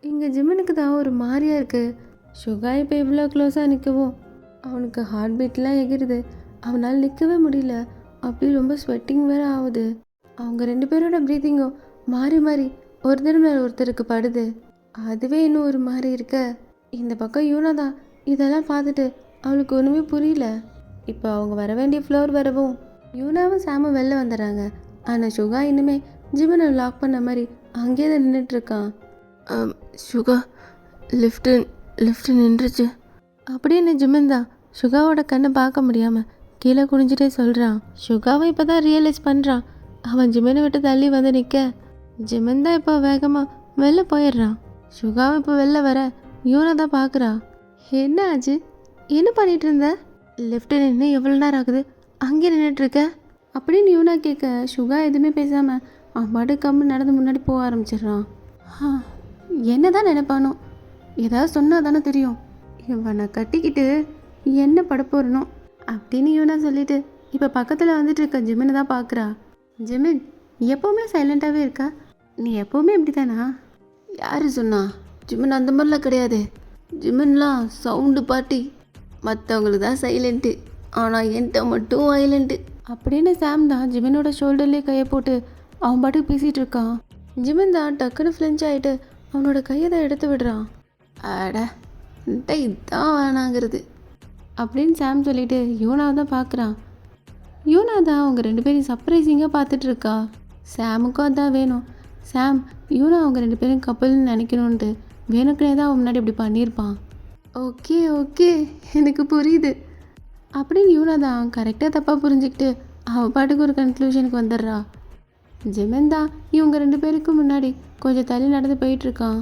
இங்கே ஜிமினுக்கு தான் ஒரு மாதிரியா இருக்குது. சுகா இப்போ இவ்வளோ க்ளோஸாக நிற்கவும் அவனுக்கு ஹார்ட் பீட்லாம் எகிருது. அவனால் நிற்கவே முடியல. அப்படி ரொம்ப ஸ்வெட்டிங் வேறு ஆகுது. அவங்க ரெண்டு பேரோட ப்ரீத்திங்கும் மாறி மாறி ஒருத்தர் மேலே ஒருத்தருக்கு படுது. அதுவே இன்னும் ஒரு மாதிரி இருக்க. இந்த பக்கம் யூனா தான் இதெல்லாம் பார்த்துட்டு அவளுக்கு ஒன்றுமே புரியல. இப்போ அவங்க வர வேண்டிய ஃப்ளோர் வரவும் யூனாவும் சாமும் வெளில வந்துடுறாங்க. ஆனால் சுகா இன்னுமே ஜிமினை லாக் பண்ண மாதிரி அங்கேயே தான் நின்றுட்டுருக்கான். சுகா லிஃப்ட்டு நின்றுச்சு அப்படின்னு ஜிமின் தான் சுகாவோட கண்ணை பார்க்க முடியாமல் கீழே குனிஞ்சிட்டே சொல்கிறான். சுகாவை இப்போ தான் ரியலைஸ் பண்ணுறான். அவன் ஜிமினை விட்டு தள்ளி வந்து நிற்க ஜிமின் தான் இப்போ வேகமாக வெளில போயிடுறான். சுகாவை இப்போ வெளில வர யூனா தான் பார்க்குறா. என்ன ஆச்சு, என்ன பண்ணிகிட்டு இருந்த, லிஃப்ட்டு நின்று எவ்வளோ நேரம் ஆகுது, அங்கே நின்றுட்டுருக்க அப்படின்னு யூனா கேட்க சுகா எதுவுமே பேசாமல் அவன் பாட்டு கம்மு நடந்து முன்னாடி போக ஆரம்பிச்சிடுறான். என்ன தான் நினைப்பானோ, ஏதாவது சொன்னால் தானே தெரியும். இவனை கட்டிக்கிட்டு என்ன படப்போறனோ அப்படின்னு யூனா சொல்லிட்டு இப்போ பக்கத்தில் வந்துட்டு இருக்க ஜிமினை தான் பார்க்குறா. ஜிமின், எப்போவுமே சைலண்ட்டாகவே இருக்கா, நீ எப்போவுமே இப்படி தானா? யார் சொன்னா? ஜிமின் அந்த மாதிரிலாம் கிடையாது. ஜிமின்லாம் சவுண்டு பாட்டி, மற்றவங்களுக்கு தான் சைலண்ட்டு, ஆனால் என்கிட்ட மட்டும் வைலண்ட்டு அப்படின்னு சாம் தான் ஜிமினோட ஷோல்டர்லேயே கையை போட்டு அவன் பாட்டுக்கு பேசிகிட்டு இருக்கான். ஜிமின் தான் டக்குன்னு ஃப்ளிஞ்ச் ஆகிட்டு அவனோட கையை தான் எடுத்து விடுறான். அட இதான் வேணாங்கிறது அப்படின்னு சாம் சொல்லிட்டு யூனாவை தான் பார்க்குறான். யூனா தான் அவங்க 2 பேரும் சர்ப்ரைசிங்காக பார்த்துட்ருக்கா. சாமுக்கும் அதான் வேணும். சாம் யூனா அவங்க 2 பேரும் கப்பல்னு நினைக்கணுன்ட்டு வேணுக்குனே தான் அவன் முன்னாடி இப்படி பண்ணியிருப்பான். ஓகே ஓகே, எனக்கு புரியுது அப்படின்னு யூனா தான் கரெக்டாக தப்பாக புரிஞ்சுக்கிட்டு அவள் பாட்டுக்கு ஒரு கன்க்ளூஷனுக்கு வந்துடுறா. ஜிமின் தான் இவங்க 2 பேருக்கும் முன்னாடி கொஞ்சம் தள்ளி நடந்து போயிட்டுருக்கான்.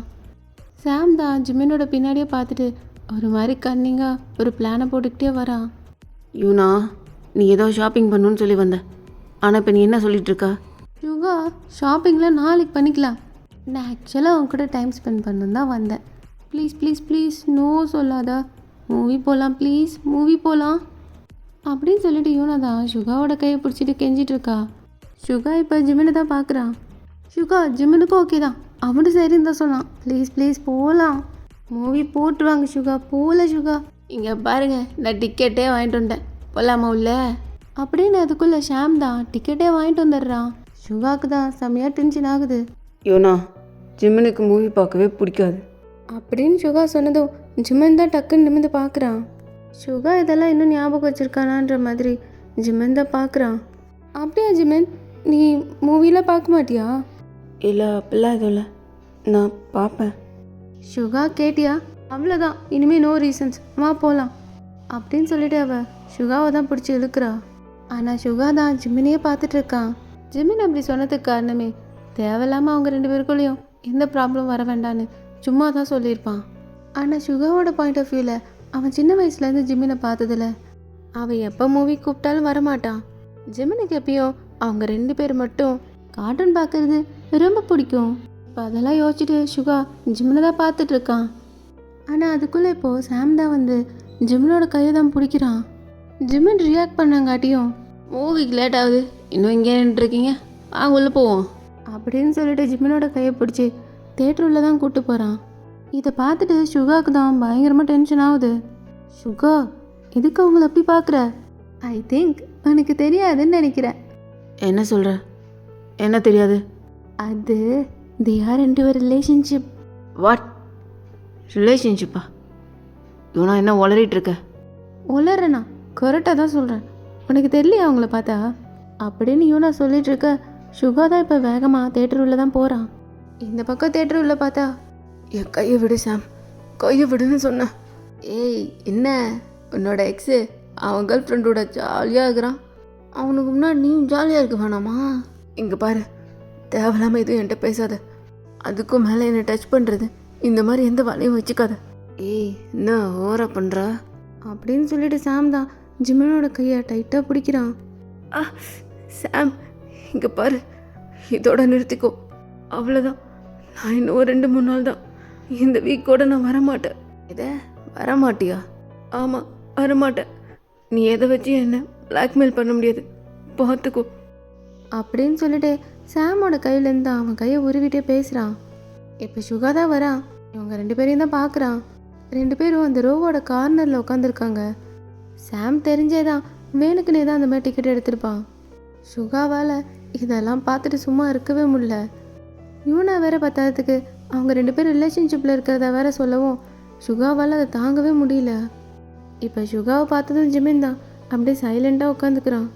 சாம் தான் ஜிமினோட பின்னாடியே பார்த்துட்டு ஒரு மாதிரி கன்னிங்காக ஒரு பிளானை போட்டுக்கிட்டே வரான். யூனா, நீ ஏதோ ஷாப்பிங் பண்ணணுன்னு சொல்லி வந்த, ஆனால் இப்போ நீ என்ன சொல்லிட்டு இருக்கா? யுகா, ஷாப்பிங்கில் நாளைக்கு பண்ணிக்கலாம். நான் ஆக்சுவலாக அவங்க கூட டைம் ஸ்பெண்ட் பண்ணணும் தான் வந்தேன். ப்ளீஸ் ப்ளீஸ் ப்ளீஸ் நோ சொல்லாத, மூவி போகலாம் ப்ளீஸ், மூவி போகலாம் அப்படின்னு சொல்லிட்டு யூனா தான் சுகாவோட கையை பிடிச்சிட்டு கெஞ்சிட்டு இருக்கா. சுகா இப்போ ஜிமினை தான் பார்க்குறான். சுகா, ஜிமினுக்கும் ஓகே தான், அவனு சரின்னு தான் சொன்னான். ப்ளீஸ் ப்ளீஸ் போகலாம், மூவி போட்டுருவாங்க சுகா, போகல சுகா. இங்கே பாருங்க, நான் டிக்கெட்டே வாங்கிட்டு வந்தேன், போகலாமா உள்ள அப்படின்னு அதுக்குள்ளே ஷாம் தான் டிக்கெட்டே வாங்கிட்டு வந்துடுறான். சுகாவுக்கு தான் செம்மையாக டென்ஷன் ஆகுது. யூனா, ஜிம்மனுக்கு மூவி பார்க்கவே பிடிக்காது அப்படின்னு சுகா சொன்னதும் ஜிமன் தான் டக்குன்னு நிமிந்து பார்க்குறான். சுகா இதெல்லாம் இன்னும் ஞாபகம் வச்சுருக்கானான்ற மாதிரி ஜிமன் தான் பார்க்குறான். அப்படியா ஜிமன், நீ மூவிலாம் பார்க்க மாட்டியா? இல்லை, அப்படிலாம் எதுவும் இல்லை, நான் பார்ப்பேன். சுகா கேட்டியா? அவ்வளோதான், இனிமேல் நோ ரீசன்ஸ், வா போகலாம் அப்படின்னு சொல்லிட்டு அவள் சுகாவை தான் பிடிச்சி இழுக்கிறா. ஆனால் சுகா தான் ஜிமினையே பார்த்துட்டு இருக்கான். ஜிமின் அப்படி சொன்னதுக்கு காரணமே தேவையில்லாமல் அவங்க 2 பேருக்குள்ளேயும் எந்த ப்ராப்ளம் வர வேண்டான்னு சும்மா தான் சொல்லியிருப்பான். ஆனால் சுகாவோட பாயிண்ட் ஆஃப் வியூவில் அவன் சின்ன வயசுலேருந்து ஜிமினை பார்த்ததில்ல. அவன் எப்போ மூவி கூப்பிட்டாலும் வரமாட்டான். ஜிமினுக்கு எப்பயும் அவங்க 2 பேர் மட்டும் கார்ட்டூன் பார்க்குறது ரொம்ப பிடிக்கும். இப்போ அதெல்லாம் யோசிச்சுட்டு சுகா ஜிமினை தான் பார்த்துட்ருக்கான். ஆனால் அதுக்குள்ளே இப்போது சாம் தான் வந்து ஜிமினோட கையை தான் பிடிக்கிறான். ஜிமின் ரியாக்ட் பண்ணாங்காட்டியும் மூவிக்கு லேட் ஆகுது, இன்னும் இங்கே நின்றுருக்கீங்க, வாங்க உள்ளே போவோம் அப்படின்னு சொல்லிட்டு ஜிமினோட கையை பிடிச்சி தேட்டர் உள்ள தான் கூப்பிட்டு போகிறான். இதை பார்த்துட்டு சுகாவுக்கு தான் பயங்கரமாக டென்ஷன் ஆகுது. சுகா, எதுக்கு அவங்கள அப்படி பார்க்குற? ஐ திங்க் உனக்கு தெரியாதுன்னு நினைக்கிறேன். என்ன சொல்கிற? என்ன தெரியாது? அது they are into a relationship. What? ரிலேஷன்ஷிப்பா? யூனா, என்ன உளறிட்டு இருக்க? உளறனா? கரெக்டாக தான் சொல்கிறேன், உனக்கு தெரியலையா அவங்கள பார்த்தா அப்படின்னு யூனா சொல்லிட்டு இருக்க. சுகா தான் இப்போ வேகமாக தேட்டர் உள்ள தான் போகிறான். இந்த பக்கம் தேட்டர் உள்ள பார்த்தா, என் கையை விடு சாம், கையை விடுன்னு சொன்னேன். ஏய் என்ன, உன்னோட எக்ஸு அவன் கேர்ள் ஃப்ரெண்டோட ஜாலியாக இருக்கிறான், அவனுக்கு முன்னாடி நீ ஜாலியாக இருக்க வேணாமா? இங்கே பாரு, தேவையில்லாமல் எதுவும் என்கிட்ட பேசாத, அதுக்கும் மேலே என்னை டச் பண்ணுறது, இந்த மாதிரி எந்த வேலையும் வச்சுக்காத. ஏய், என்ன ஓவரா பண்ணுறா அப்படின்னு சொல்லிட்டு சாம் தான் ஜிமினோட கையை டைட்டாக பிடிக்கிறான். சாம், இங்கே பாரு, இதோட நிறுத்திக்கோ, அவ்வளோதான். நான் இன்னும் 2-3 நாள் தான், இந்த வீக்கோட நான் வரமாட்டேன். இதை வரமாட்டியா? ஆமாம், வரமாட்டேன். நீ எதை வச்சு என்ன பிளாக்மெயில் பண்ண முடியாது, பார்த்துக்கோ அப்படின்னு சொல்லிட்டு சாமோட கையிலேருந்து அவன் கையை உருவிட்டே பேசுகிறான். இப்போ சுகா தான் வரான். இவங்க 2 பேரையும் தான் பார்க்குறான். 2 பேரும் அந்த ரோவோட கார்னரில் உட்காந்துருக்காங்க. சாம் தெரிஞ்சே தான் வேணுக்குனே தான் அந்த மாதிரி டிக்கெட் எடுத்திருப்பான். சுகாவால் இதெல்லாம் பார்த்துட்டு சும்மா இருக்கவே முடியல. யூனா வேற பத்தாததுக்கு அவங்க 2 பேரும் ரிலேஷன்ஷிப்பில் இருக்கிறத வேற சொல்லவும் சுகாவால் அதை தாங்கவே முடியல. இப்போ சுகாவை பார்த்ததும் ஜிமின் தான் அப்படியே சைலண்ட்டாக உட்காந்துக்கிறான்.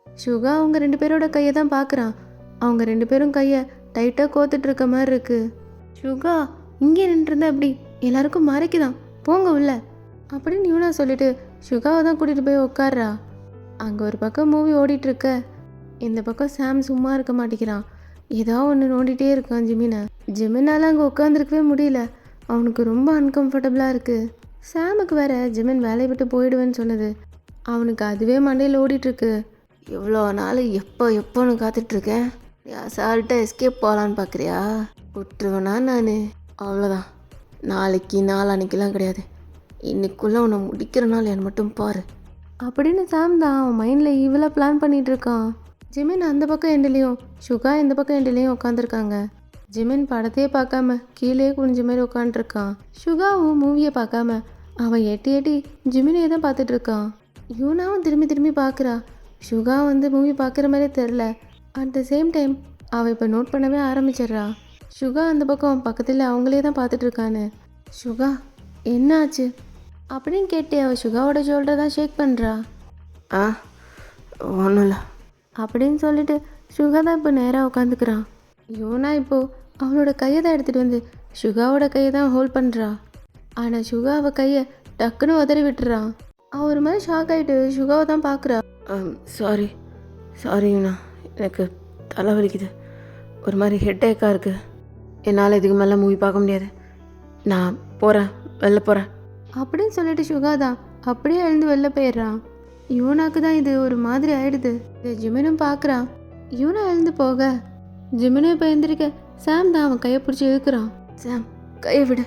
சுகா அவங்க 2 பேரோட கையை தான் பார்க்குறான். அவங்க 2 பேரும் கையை டைட்டாக கோத்துட்டு இருக்க மாதிரி இருக்கு. சுகா, இங்கே நின்றுருந்தா அப்படி எல்லாருக்கும் மறைக்குதான், போங்க உள்ள அப்படின்னு யூனா சொல்லிட்டு சுகாவை தான் கூட்டிகிட்டு போய் உட்கார்றா. அங்கே ஒரு பக்கம் மூவி ஓடிட்டுருக்க, இந்த பக்கம் சாம் சும்மா இருக்க மாட்டேங்கிறான். ஏதோ ஒன்று நோண்டிகிட்டே இருக்கான் ஜிமினை. ஜிமினால் அங்கே உட்காந்துருக்கவே முடியல, அவனுக்கு ரொம்ப அன்கம்ஃபர்டபுளாக இருக்குது. சாமுக்கு வேற ஜிமின் வேலையை விட்டு போயிடுவேன்னு சொன்னது, அவனுக்கு அதுவே மண்டையில் ஓடிட்டுருக்கு. எவ்வளோ நாள் எப்போன்னு காத்துட்ருக்கேன். அசால்ட்டாக எஸ்கேப் போகலான்னு பார்க்குறியா? விட்டுருவேனா நான்? அவ்வளோதான். நாளைக்கு நாளான்னைக்கெல்லாம் கிடையாது. இன்னைக்குள்ளே உன்னை முடிக்கிற நாள் என் மட்டும் பாரு. அப்படின்னு சாம் தான் அவன் மைண்டில் இவ்வளோ பிளான் பண்ணிகிட்டு இருக்கான். ஜிமின் அந்த பக்கம் எண்டுலேயும் சுகா இந்த பக்கம் எண்டுலேயும் உட்காந்துருக்காங்க. ஜிமின் படத்தையே பார்க்காம கீழே குனிஞ்ச மாதிரி உட்காந்துருக்கான். சுகாவும் மூவியை பார்க்காம அவன் எட்டி எட்டி ஜிமினையே தான் பார்த்துட்டு இருக்கான். யூனாவும் திரும்பி திரும்பி பார்க்குறா. சுகா வந்து மூவி பார்க்குற மாதிரியே தெரில. அட் த சேம் டைம் அவள் இப்போ நோட் பண்ணவே ஆரம்பிச்சிடுறா. சுகா அந்த பக்கம் பக்கத்தில் அவங்களே தான் பார்த்துட்டு இருக்கான்னு. சுகா என்ன ஆச்சு அப்படின்னு கேட்டு அவள் சுகாவோட ஷோல்டர் தான் ஷேக் பண்ணுறா. ஆ ஒன்றும் இல்லை அப்படின்னு சொல்லிட்டு சுகா தான் இப்போ நேராக உட்காந்துக்கிறான். யோனா இப்போது அவனோட கையை தான் எடுத்துகிட்டு வந்து சுகாவோட கையை தான் ஹோல்ட் பண்ணுறா. ஆனால் சுகா அவள் கையை டக்குன்னு உதறி விட்டுறான். அவன் ஒரு மாதிரி ஷாக் ஆகிட்டு சுகாவை தான் பார்க்குறா. சாரி யூனா, எனக்கு தலை வலிக்குது, ஒரு மாதிரி ஹெட்டேக்காக இருக்குது. என்னால் இதுக்கு மேலே மூவி பார்க்க முடியாது, நான் போகிறேன், வெளில போகிறேன் அப்படின்னு சொல்லிட்டு சுகா தான் அப்படியே எழுந்து வெளில போயிடுறான். யூனாக்கு தான் இது ஒரு மாதிரி ஆயிடுது. இதை ஜிமினும் பார்க்குறான். யூனா எழுந்து போக ஜிமினும் இப்போ எழுந்திருக்க சாம் தான் அவன் கையை பிடிச்சி இழுக்கிறான். சாம் கையை விடு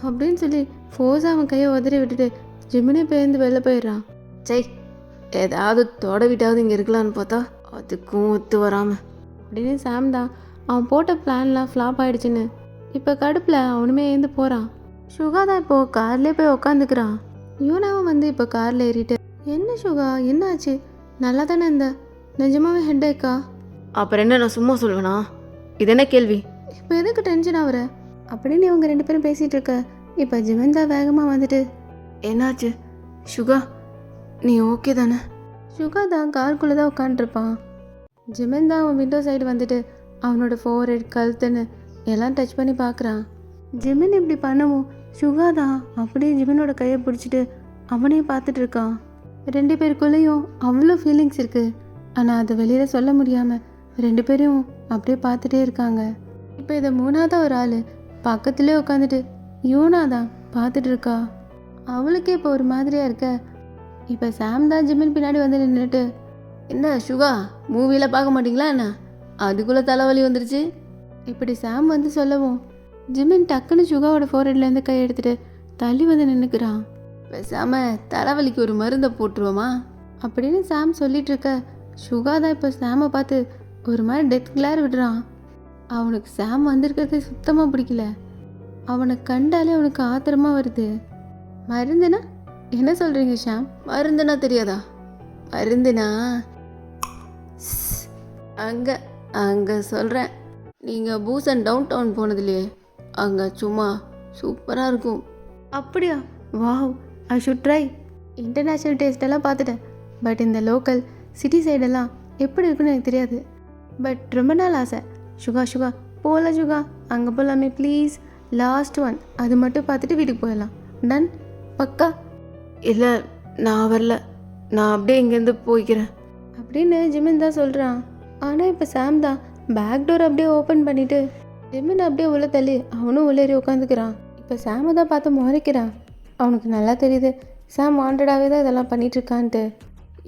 அப்படின்னு சொல்லி ஃபோர்ஸாக அவன் கையை உதறி விட்டுட்டு ஜிமினும் இப்போ எழுந்து வெளில போயிடுறான். சை, ஏதாவது தொட விட்டாவது இங்கே இருக்கலான்னு பார்த்தா அதுக்கும் ஒத்து வராமல் அப்படின்னு சாம் தான் அவன் போட்ட பிளான்லாம் ஃப்ளாப் ஆகிடுச்சின்னு இப்போ கடுப்பில் அவனுமே எழுந்து போகிறான். சுகா தான் இப்போது கார்லேயே போய் உக்காந்துக்கிறான். யூனாவும் வந்து இப்போ காரில் ஏறிட்டு, என்ன சுகா என்னாச்சு, நல்லா தானே இருந்த, நிஜமாவே ஹெட்டேக்கா? அப்புறம் என்ன, நான் சும்மா சொல்லுவேனா? இது என்ன கேள்வி? இப்போ எதுக்கு டென்ஷன் ஆகுற அப்படின்னு இவங்க 2 பேரும் பேசிகிட்டு இருக்க இப்போ ஜிமன் தான் வேகமாக வந்துட்டு, என்னாச்சு சுகா, நீ ஓகே தானே? சுகா தான் காருக்குள்ளே தான் உட்காந்துருப்பான். ஜிமன் தான் அவன் விண்டோ சைடு வந்துட்டு அவனோட ஃபோர்ஹெட் கழுத்துன்னு எல்லாம் டச் பண்ணி பார்க்குறான். ஜிமின் இப்படி பண்ணவும் சுகா தான் அப்படியே ஜிமினோட கையை பிடிச்சிட்டு அவனையும் பார்த்துட்டு இருக்கான். 2 பேருக்குள்ளேயும் அவ்வளோ ஃபீலிங்ஸ் இருக்குது. ஆனால் அதை வெளியில் சொல்ல முடியாமல் 2 பேரும் அப்படியே பார்த்துட்டே இருக்காங்க. இப்போ இதை 3ஆவது ஒரு ஆள் பக்கத்துலேயே உட்காந்துட்டு யூனா தான் பார்த்துட்டு இருக்கா. அவளுக்கே இப்போ ஒரு மாதிரியாக இருக்க. இப்போ சாம் தான் ஜிமின் பின்னாடி வந்து நின்றுட்டு, என்ன சுகா, மூவியில் பார்க்க மாட்டிங்களா என்ன, அதுக்குள்ளே தலைவலி வந்துருச்சு இப்படி சாம் வந்து சொல்லவும் ஜிமின் டக்குன்னு சுகாவோட ஃபோர்ஹெட்லேருந்து கை எடுத்துட்டு தள்ளி வந்து நின்றுக்கிறான். பேசாமல் தலைவலிக்கு ஒரு மருந்தை போட்டுருவோமா அப்படின்னு சாம் சொல்லிட்டு இருக்க சுகா தான் இப்போ சாமை பார்த்து ஒரு மாதிரி டெத் கிளார் விடுறான். அவனுக்கு சாம் வந்திருக்கிறது சுத்தமாக பிடிக்கல. அவனை கண்டாலே அவனுக்கு ஆத்திரமாக வருது. மருந்துனா என்ன சொல்கிறீங்க ஷாம்? மருந்துனா தெரியாதா? மருந்துனா அங்கே அங்கே சொல்கிறேன். நீங்கள் பூசன் டவுன் டவுன் போனதுலையே, அங்கே சும்மா சூப்பராக இருக்கும். அப்படியா? Wow, I should try. International டேஸ்டெல்லாம் பார்த்துட்டேன், பட் இந்த லோக்கல் சிட்டி சைடெல்லாம் எப்படி இருக்குன்னு எனக்கு தெரியாது. பட் ரொம்ப நாள் ஆசை. சுகா சுகா போகலாம் சுகா, அங்கே போகலாமே ப்ளீஸ். லாஸ்ட் ஒன் அது மட்டும் பார்த்துட்டு வீட்டுக்கு போயிடலாம். டன், பக்கா? இல்லை, நான் வரல, நான் அப்படியே இங்கேருந்து போய்க்கிறேன் அப்படின்னு ஜிமின் தான் சொல்கிறான். ஆனால் இப்போ சாம் தான் பேக் டோர் அப்படியே ஓப்பன் பண்ணிவிட்டு ஜிமின் அப்படியே உள்ள தள்ளி அவனும் உள்ளேறி உட்காந்துக்கிறான். இப்போ சாமை தான் பார்த்து முறைக்கிறான். அவனுக்கு நல்லா தெரியுது சாம் வாண்டடாகவே தான் இதெல்லாம் பண்ணிகிட்ருக்கான்ட்டு.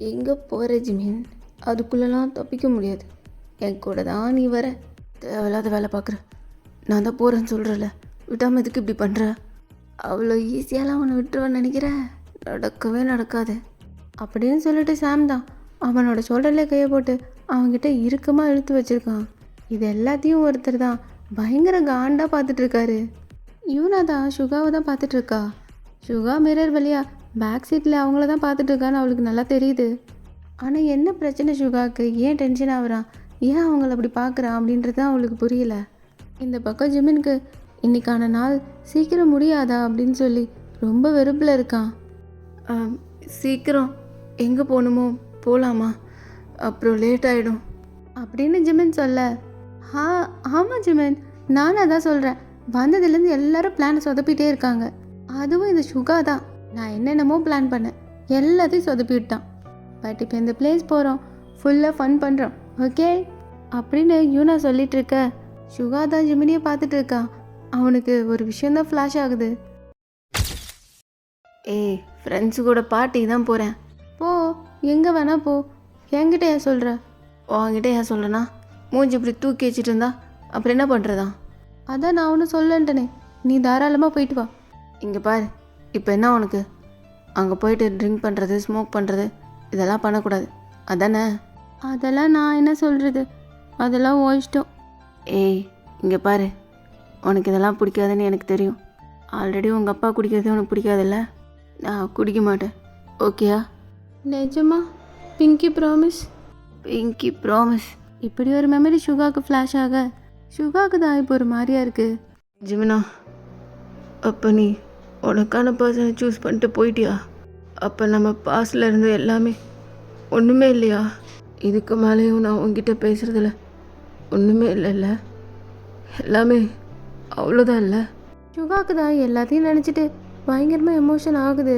எங்கே போகிற ஜிமின், அதுக்குள்ளெல்லாம் தப்பிக்க முடியாது, என் கூட தான் நீ வர. தேவையில்லாத வேலை பார்க்குற, நான் தான் போகிறேன்னு சொல்கிறல, விட்டாமல் எதுக்கு இப்படி பண்ணுற? அவ்வளோ ஈஸியாலாம் அவனை விட்டுருவேன்னு நினைக்கிறேன், நடக்கவே நடக்காது அப்படின்னு சொல்லிட்டு சாம் தான் அவனோட ஷோல்டரில் கையை போட்டு அவன்கிட்ட இறுக்கமாக இழுத்து வச்சுருக்கான். இது எல்லாத்தையும் ஒருத்தர் தான் பயங்கர காண்டாக பார்த்துட்ருக்காரு. யூனா தான் சுகாவை தான் பார்த்துட்ருக்கா. சுகா மிரர் வழியாக பேக் சீட்டில் அவங்கள தான் பார்த்துட்ருக்கான்னு அவளுக்கு நல்லா தெரியுது. ஆனால் என்ன பிரச்சனை சுகாவுக்கு, ஏன் டென்ஷன் ஆகுறான், ஏன் அவங்கள அப்படி பார்க்குறான் அப்படின்றது தான் அவளுக்கு புரியல. இந்த பக்கம் ஜிமினுக்கு இன்றைக்கான நாள் சீக்கிரம் முடியாதா அப்படின்னு சொல்லி ரொம்ப வெறுப்பில் இருக்கான். சீக்கிரம் எங்கே போகணுமோ போகலாமா, அப்புறம் லேட் ஆகிடும் அப்படின்னு ஜிமின் சொல்ல, ஆமாம் ஜிமின், நானும் அதான் சொல்கிறேன். வந்ததுலேருந்து எல்லாரும் பிளானை சொதப்பிட்டே இருக்காங்க. அதுவும் இந்த சுகா தான். நான் என்னென்னமோ பிளான் பண்ணேன், எல்லாத்தையும் சொதப்பி விட்டான். பட் இப்போ இந்த பிளேஸ் போகிறோம், ஃபுல்லாக ஃபன் பண்ணுறோம், ஓகே அப்படின்னு யூனா சொல்லிட்டு இருக்க சுகா தான் ஜிமினியை பார்த்துட்டு இருக்கா. அவனுக்கு ஒரு விஷயந்தான் ஃப்ளாஷ் ஆகுது. ஏய், ஃப்ரெண்ட்ஸு கூட பார்ட்டிக்கு தான் போகிறேன். போ, எங்கே வேணா போ, என்கிட்ட ஏன் சொல்கிற? உங்ககிட்ட ஏன் சொல்கிறேன்னா, மூஞ்சி இப்படி தூக்கி வச்சுட்டு இருந்தா அப்புறம் என்ன பண்ணுறதா? அதான் நான் ஒன்றும் சொல்லன்ட்டனே, நீ தாராளமாக போயிட்டு வா. இங்கே பாரு, இப்போ என்ன உனக்கு? அங்கே போயிட்டு ட்ரிங்க் பண்ணுறது, ஸ்மோக் பண்ணுறது இதெல்லாம் பண்ணக்கூடாது அதானே? அதெல்லாம் நான் என்ன சொல்கிறது, அதெல்லாம் ஓயிச்சிட்டோம். ஏய் இங்கே பாரு, உனக்கு இதெல்லாம் பிடிக்காதுன்னு எனக்கு தெரியும். ஆல்ரெடி உங்கள் அப்பா குடிக்கிறது உனக்கு பிடிக்காதுல்ல? நான் குடிக்க மாட்டேன், ஓகேயா? நிஜமா? பிங்கி ப்ராமிஸ்? பிங்கி ப்ராமிஸ். இப்படி ஒரு மெமரி சுகாவுக்கு ஃப்ளாஷ் ஆக சுகாவுக்கு தான் இப்போ ஒரு மாதிரியா இருக்குது. ஜிமினா, அப்போ நீ உனக்கான பர்சனை சூஸ் பண்ணிட்டு போயிட்டியா? அப்போ நம்ம பாஸ்டில் இருந்து எல்லாமே ஒன்றுமே இல்லையா? இதுக்கு மேலேயும் நான் உங்ககிட்ட பேசுகிறதில்ல ஒன்றுமே இல்லைல்ல? எல்லாமே அவ்வளோதான் இல்லை? சுகாவுக்கு தான் எல்லாத்தையும் நினச்சிட்டு பயங்கரமாக எமோஷன் ஆகுது.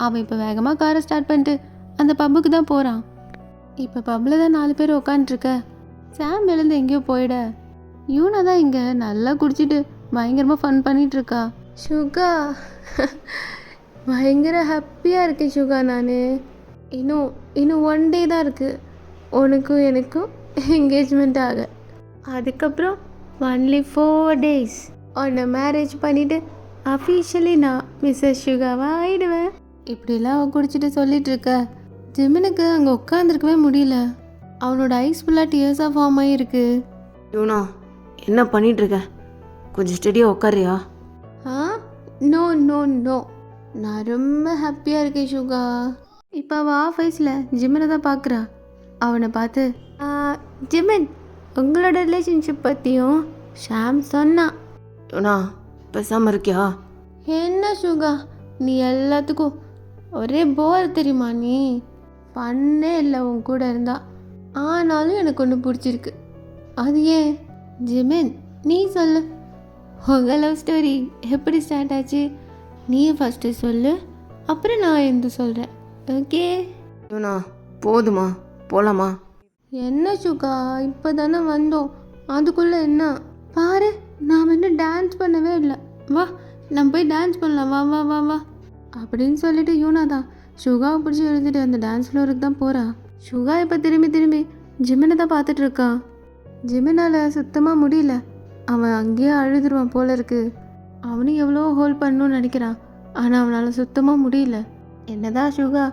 அவன் இப்போ வேகமாக காரை ஸ்டார்ட் பண்ணிட்டு அந்த பப்புக்கு தான் போகிறான். இப்போ பப்பில் தான் 4 பேர் உக்காண்ட்ருக்க. சாம் எழுந்து எங்கேயோ போயிட யூனா தான் இங்கே நல்லா குடிச்சிட்டு பயங்கரமாக ஃபன் பண்ணிட்டு இருக்கா. சுகா பயங்கர ஹாப்பியாக இருக்கேன் சுகா. நான் இன்னும் 1 டே தான் இருக்குது உனக்கும் எனக்கும் என்கேஜ்மெண்ட் ஆக. அதுக்கப்புறம் ஒன்லி 4 days உன்னை மேரேஜ் பண்ணிவிட்டு அஃபீஷியலி நான் மிஸ்ஸஸ் சுகாவாக ஆயிடுவேன். இப்படிலாம் அவன் குடிச்சிட்டு சொல்லிட்டு இருக்க ஜிமினுக்கு அங்கே உட்காந்துருக்கவே முடியல. அவனோட ஐஸ் ஃபுல்லாக டியர்ஸாக ஃபார்ம் ஆகிருக்கு. யூனா, என்ன பண்ணிகிட்ருக்க? கொஞ்சம் ஸ்டெடியாக உட்காரியா? ஆ நோ நோ நோ, நான் ரொம்ப ஹாப்பியாக இருக்கேன் சுகா. இப்போ அவள் ஆஃப் ஐஸில் ஜிமினை தான் பார்க்குறா. அவனை பார்த்து ஜிமின், உங்களோட ரிலேஷன்ஷிப் பற்றியும் ஷாம் சொன்னான். யூனா, பேசாமல் இருக்கியா? என்ன சுகா, நீ எல்லாத்துக்கும் ஒரே போர் தெரியுமா? நீ பண்ணே இல்லை உன் கூட இருந்தா. ஆனாலும் எனக்கு ஒன்று பிடிச்சிருக்கு. அது ஏன்? ஜிமின் நீ சொல்லு, உங்கள் லவ் ஸ்டோரி எப்படி ஸ்டார்ட் ஆச்சு? நீயே ஃபஸ்ட்டு சொல்லு, அப்புறம் நான் எந்த சொல்கிறேன், ஓகே? யூனா, போதுமா, போகலாமா? என்ன சுகா, இப்போ தானே வந்தோம், அதுக்குள்ளே என்ன? பாரு, நாம் இன்னும் டான்ஸ் பண்ணவே இல்லை. வா நம்ம போய் டான்ஸ் பண்ணலாம், வா வா வா வா அப்படின்னு சொல்லிட்டு யூனா தான் சுகாவை பிடிச்சி எழுதிட்டு அந்த டான்ஸ் ஃப்ளோருக்கு தான் போகிறா. சுகா இப்போ திரும்பி ஜிமினை தான் பார்த்துட்டு இருக்கான். ஜிமினால் சுத்தமாக முடியல. அவன் அங்கேயே அழுதுருவான் போல இருக்கு. அவனும் எவ்வளோ ஹோல்ட் பண்ணணும்னு நினைக்கிறான், ஆனால் அவனால் சுத்தமாக முடியல. என்னதான் சுகா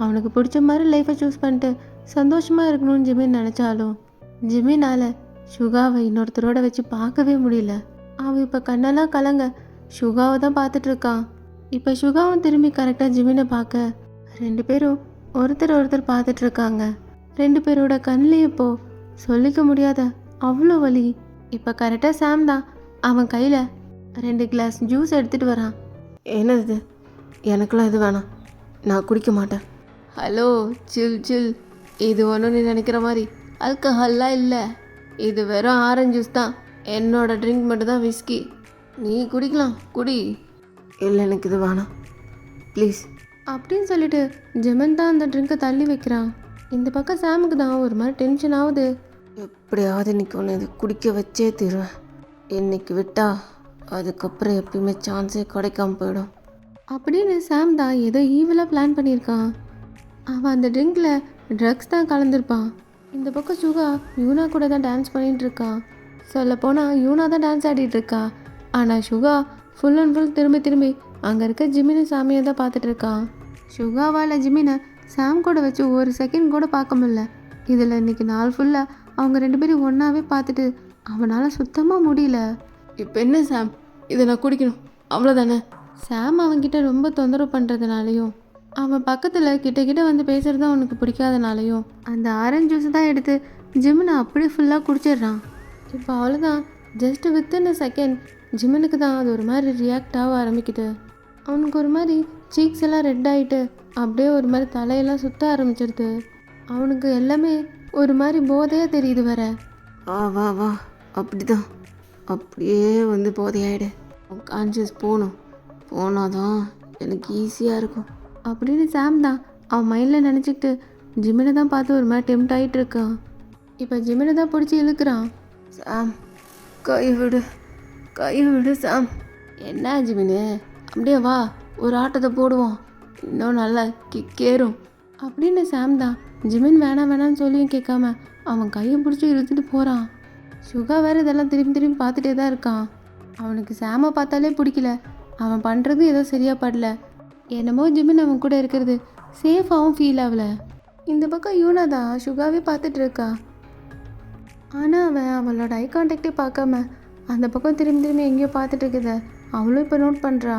அவனுக்கு பிடிச்ச மாதிரி லைஃப்பை சூஸ் பண்ணிட்டு சந்தோஷமாக இருக்கணும்னு ஜிமின் நினச்சாலும் ஜிமினால் சுகாவை இன்னொருத்தரோட வச்சு பார்க்கவே முடியல. அவன் இப்போ கண்ணெல்லாம் கலங்க சுகாவை தான் பார்த்துட்ருக்கான். இப்போ சுகாவும் திரும்பி கரெக்டாக ஜிமினை பார்க்க 2 பேரும் ஒருத்தர் பார்த்துட்ருக்காங்க. 2 பேரோட கண்ணில் இப்போ சொல்லிக்க முடியாத அவ்வளோ வலி. இப்போ கரெக்டாக சாம் தான் அவன் கையில் 2 கிளாஸ் ஜூஸ் எடுத்துகிட்டு வரான். என்னது? எனக்குலாம் இது வேணாம், நான் குடிக்க மாட்டேன். ஹலோ, சில் சில், இது ஒன்றும் நீ நினைக்கிற மாதிரி ஆல்கஹால்லாம் இல்லை. இது வெறும் ஆரஞ்சு ஜூஸ் தான். என்னோட ட்ரிங்க் மட்டும் தான் விஸ்கி. நீ குடிக்கலாம், குடி இல்லை, எனக்கு இது வேணாம் ப்ளீஸ் அப்படின்னு சொல்லிட்டு ஜெமன் தான் அந்த ட்ரிங்கை தள்ளி வைக்கிறான். இந்த பக்கம் சாமுக்கு தான் ஒரு மாதிரி டென்ஷன் ஆகுது. எப்படியாவது இன்னைக்கு ஒன்று இது குடிக்க வச்சே தருவேன். இன்னைக்கு விட்டா அதுக்கப்புறம் எப்பயுமே சான்ஸே கிடைக்காம போயிடும் அப்படின்னு சாம் தான் ஏதோ ஈவலாக பிளான் பண்ணியிருக்கான். அவன் அந்த ட்ரிங்கில் ட்ரக்ஸ் தான் கலந்துருப்பான். இந்த பக்கம் சுகா யூனா கூட தான் டான்ஸ் பண்ணிகிட்டு இருக்கான். சொல்லப்போனால் யூனா தான் டான்ஸ் ஆடிட்டு இருக்கா. ஆனால் சுகா ஃபுல் அண்ட் ஃபுல் திரும்பி அங்கே இருக்க ஜிமினை சாமியை தான் பார்த்துட்டு இருக்கான். சுகாவால் ஜிமினை சாம் கூட வச்சு ஒரு செகண்ட் கூட பார்க்க முடியல. இதில் இன்றைக்கி நாள் ஃபுல்லாக அவங்க 2 பேரும் ஒன்றாவே பார்த்துட்டு அவனால் சுத்தமாக முடியல. இப்போ என்ன சாம், இதை நான் குடிக்கணும் அவ்வளோதானே? சாம் அவன்கிட்ட ரொம்ப தொந்தரவு பண்ணுறதுனாலையும் அவன் பக்கத்தில் கிட்ட வந்து பேசுகிறது அவனுக்கு பிடிக்காதனாலையும் அந்த ஆரஞ்சு ஜூஸ் தான் ஜிமினை அப்படியே ஃபுல்லாக குடிச்சிடுறான். இப்போ அவ்வளோதான், ஜஸ்ட் வித்தின் அ செகண்ட் ஜிமினுக்கு தான் அது ஒரு மாதிரி ரியாக்ட் ஆக ஆரம்பிக்குது. அவனுக்கு ஒரு மாதிரி சீக்ஸ் எல்லாம் ரெட் ஆகிட்டு அப்படியே ஒரு மாதிரி தலையெல்லாம் சுற்ற ஆரம்பிச்சிடுது. அவனுக்கு எல்லாமே ஒரு மாதிரி போதையாக தெரியுது வேற. வா வா வா, அப்படிதான், அப்படியே வந்து போதையாயிடு. கான்ஷியஸ் போனாதான் எனக்கு ஈஸியாக இருக்கும் அப்படின்னு சாம் தான் அவன் மைண்டில் நினச்சிக்கிட்டு ஜிமினை தான் பார்த்து ஒரு மாதிரி டெம்ட் ஆகிட்டு இருக்கான். இப்போ ஜிமினை தான் பிடிச்சி இழுக்கிறான். சாம், கை விடு சாம். என்ன ஜிமினு, அப்படியே வா ஒரு ஆட்டத்தை போடுவோம், இன்னும் நல்லா கேரும் அப்படின்னு சாம் தான் ஜிமின் வேணான்னு சொல்லியும் கேட்காம அவன் கையை பிடிச்சி இழுத்துட்டு போகிறான். சுகா வேறு இதெல்லாம் திரும்பி பார்த்துட்டே தான் இருக்கான். அவனுக்கு சாமை பார்த்தாலே பிடிக்கல. அவன் பண்ணுறது ஏதோ சரியாக படல. என்னமோ ஜிமின் அவன் கூட இருக்கிறது சேஃபாகவும் ஃபீல் ஆகல. இந்த பக்கம் யூனா தான் சுகாவே பார்த்துட்டு இருக்கா. ஆனால் அவன் அவளோட ஐ கான்டாக்டே பார்க்காம அந்த பக்கம் திரும்பி திரும்பி எங்கேயோ பார்த்துட்டு இருக்குத அவளும் இப்போ நோட் பண்ணுறா.